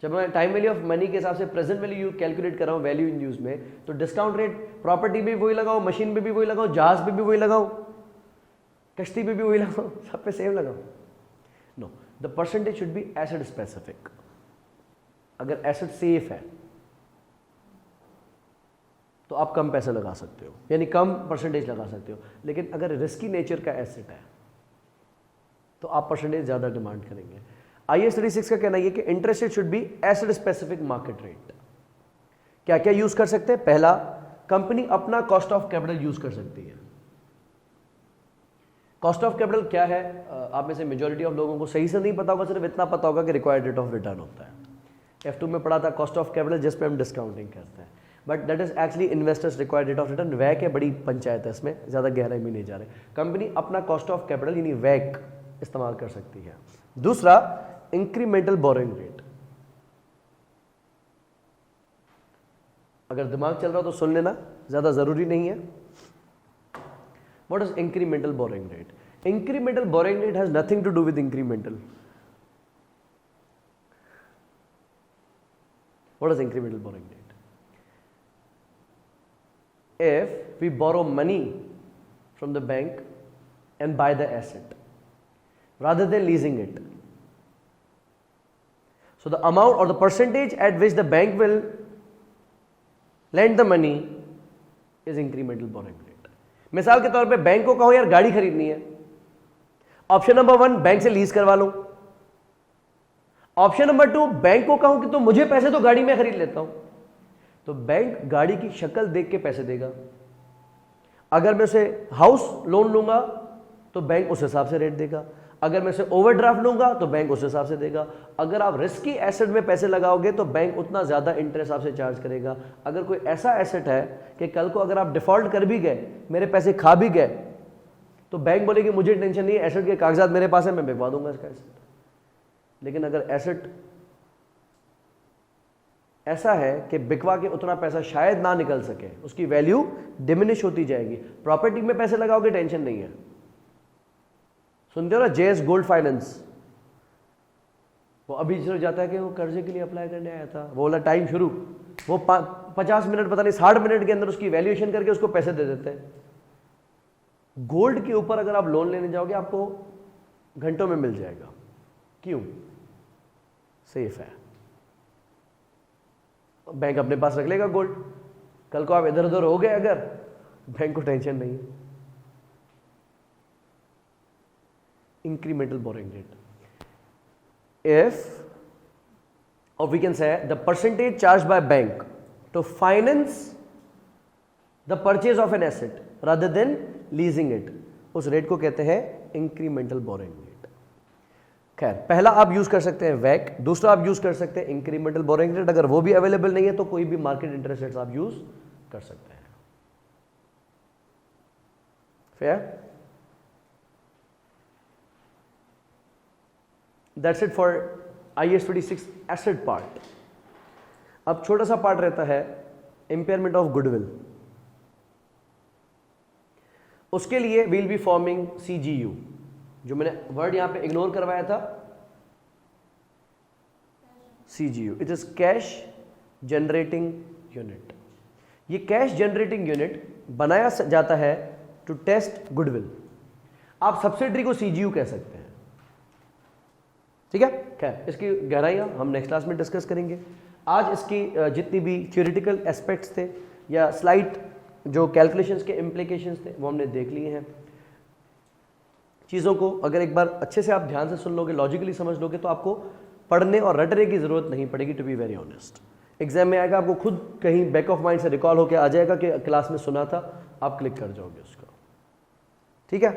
जब मैं टाइम वैल्यू ऑफ मनी के हिसाब से प्रेजेंट वैल्यू कैलकुलेट कर रहा हूं वैल्यू इन यूज में, तो डिस्काउंट रेट प्रॉपर्टी पे भी वही लगाओ, मशीन पे भी वही लगाओ, जहाज पे भी वही लगाओ, कश्ती पे भी वही लगाओ, सब पे सेम लगाओ? No, the percentage should be asset specific. अगर एसेट सेफ है तो आप कम पैसे लगा सकते हो, यानी कम परसेंटेज लगा सकते हो। लेकिन अगर रिस्की नेचर का एसेट है तो आप परसेंटेज ज्यादा डिमांड करेंगे। IAS 36 का कहना यह कि interest rate should be asset specific market rate. क्या क्या यूज कर सकते हैं? पहला, कंपनी अपना कॉस्ट ऑफ कैपिटल यूज कर सकती है। कॉस्ट ऑफ कैपिटल क्या है? आप में से मेजॉरिटी ऑफ लोगों को सही से नहीं पता होगा, सिर्फ इतना पता होगा कि रिक्वायर्ड रेट ऑफ रिटर्न होता है। F2 में पढ़ा था कॉस्ट ऑफ कैपिटल, जिस पे हम डिस्काउंटिंग करते हैं, but that is actually investors required rate of return. वैक है, बड़ी पंचायत है इसमें, ज्यादा गहराई में नहीं जा रहे। कंपनी अपना कॉस्ट ऑफ कैपिटल यानी वैक इस्तेमाल कर सकती है। दूसरा, इंक्रीमेंटल बोरोइंग रेट। अगर दिमाग चल रहा हो तो सुन लेना, ज्यादा जरूरी नहीं है। What is incremental borrowing rate? Incremental borrowing rate has nothing to do with incremental. What is incremental borrowing rate? If we borrow money from the bank and buy the asset rather than leasing it, so the amount or the percentage at which the bank will lend the money is incremental borrowing rate. मिसाल के तौर पे bank को कहो यार गाड़ी खरीदनी है, ऑप्शन नंबर 1 बैंक से लीज करवा लो। ऑप्शन नंबर 2 बैंक को कहूं कि तो मुझे पैसे तो गाड़ी में खरीद लेता हूं, तो बैंक गाड़ी की शक्ल देख के पैसे देगा। अगर मैं उसे हाउस लोन लूंगा तो बैंक उस हिसाब से रेट देगा। अगर मैं से ओवरड्राफ्ट लूंगा तो बैंक उस हिसाब से देगा। अगर आप रिस्की एसेट में पैसे लगाओगे तो बैंक उतना ज़्यादा इंटरेस्ट आपसे चार्ज करेगा। अगर कोई ऐसा एसेट है कि कल को अगर आप डिफॉल्ट कर भी गए, मेरे पैसे खा भी गए, तो बैंक बोलेगी मुझे टेंशन नहीं है, एसेट के कागजात मेरे पास है, मैं बिकवा दूंगा इसका एसेट। लेकिन अगर एसेट ऐसा है कि बिकवा के उतना पैसा शायद ना निकल सके, उसकी वैल्यू डिमिनिश होती जाएगी। प्रॉपर्टी में पैसे लगाओगे टेंशन नहीं है। सुनते हो ना जेएस गोल्ड फाइनेंस, वो अभी शुरू जाता है कि वो कर्जे के लिए अप्लाई करने आया था, वो बोला टाइम शुरू, वो 50 मिनट पता नहीं 60 मिनट के अंदर उसकी वैल्यूएशन करके उसको पैसे दे देते हैं। गोल्ड के ऊपर अगर आप लोन लेने जाओगे आपको घंटों में मिल जाएगा। क्यों? सेफ है, बैंक अपने पास रख लेगा गोल्ड। कल को आप इधर उधर हो गए अगर, बैंक को टेंशन नहीं है। Incremental boring rate, if or we can say the percentage charged by bank to finance the purchase of an asset rather than leasing it, उस रेट को कहते हैं इंक्रीमेंटल बोरिंग रेट। खैर, पहला आप यूज कर सकते हैं वैक, दूसरा आप यूज कर सकते हैं इंक्रीमेंटल बोरिंग रेट। अगर वो भी अवेलेबल नहीं है तो कोई भी मार्केट इंटरेस्ट रेट्स आप यूज कर सकते हैं। Fair? That's it for IAS 26 asset part. अब छोटा सा पार्ट रहता है इम्पेयरमेंट ऑफ गुडविल। उसके लिए वील बी फॉर्मिंग CGU, जो मैंने वर्ड यहां पे इग्नोर करवाया था, CGU, it is cash generating unit. ये कैश जनरेटिंग यूनिट बनाया जाता है टू टेस्ट गुडविल। आप सब्सिडरी को CGU कह सकते हैं, ठीक है। खैर, इसकी गहराइयाँ हम नेक्स्ट क्लास में डिस्कस करेंगे। आज इसकी जितनी भी थ्योरेटिकल एस्पेक्ट्स थे या स्लाइड जो कैलकुलेशंस के इम्प्लीकेशंस थे वो हमने देख लिए हैं। चीज़ों को अगर एक बार अच्छे से आप ध्यान से सुन लोगे, लॉजिकली समझ लोगे, तो आपको पढ़ने और रटने की ज़रूरत नहीं पड़ेगी। To be very honest, exam में आएगा आपको खुद कहीं बैक ऑफ माइंड से रिकॉल होकर आ जाएगा कि क्लास में सुना था, आप क्लिक कर जाओगे उसको, ठीक है।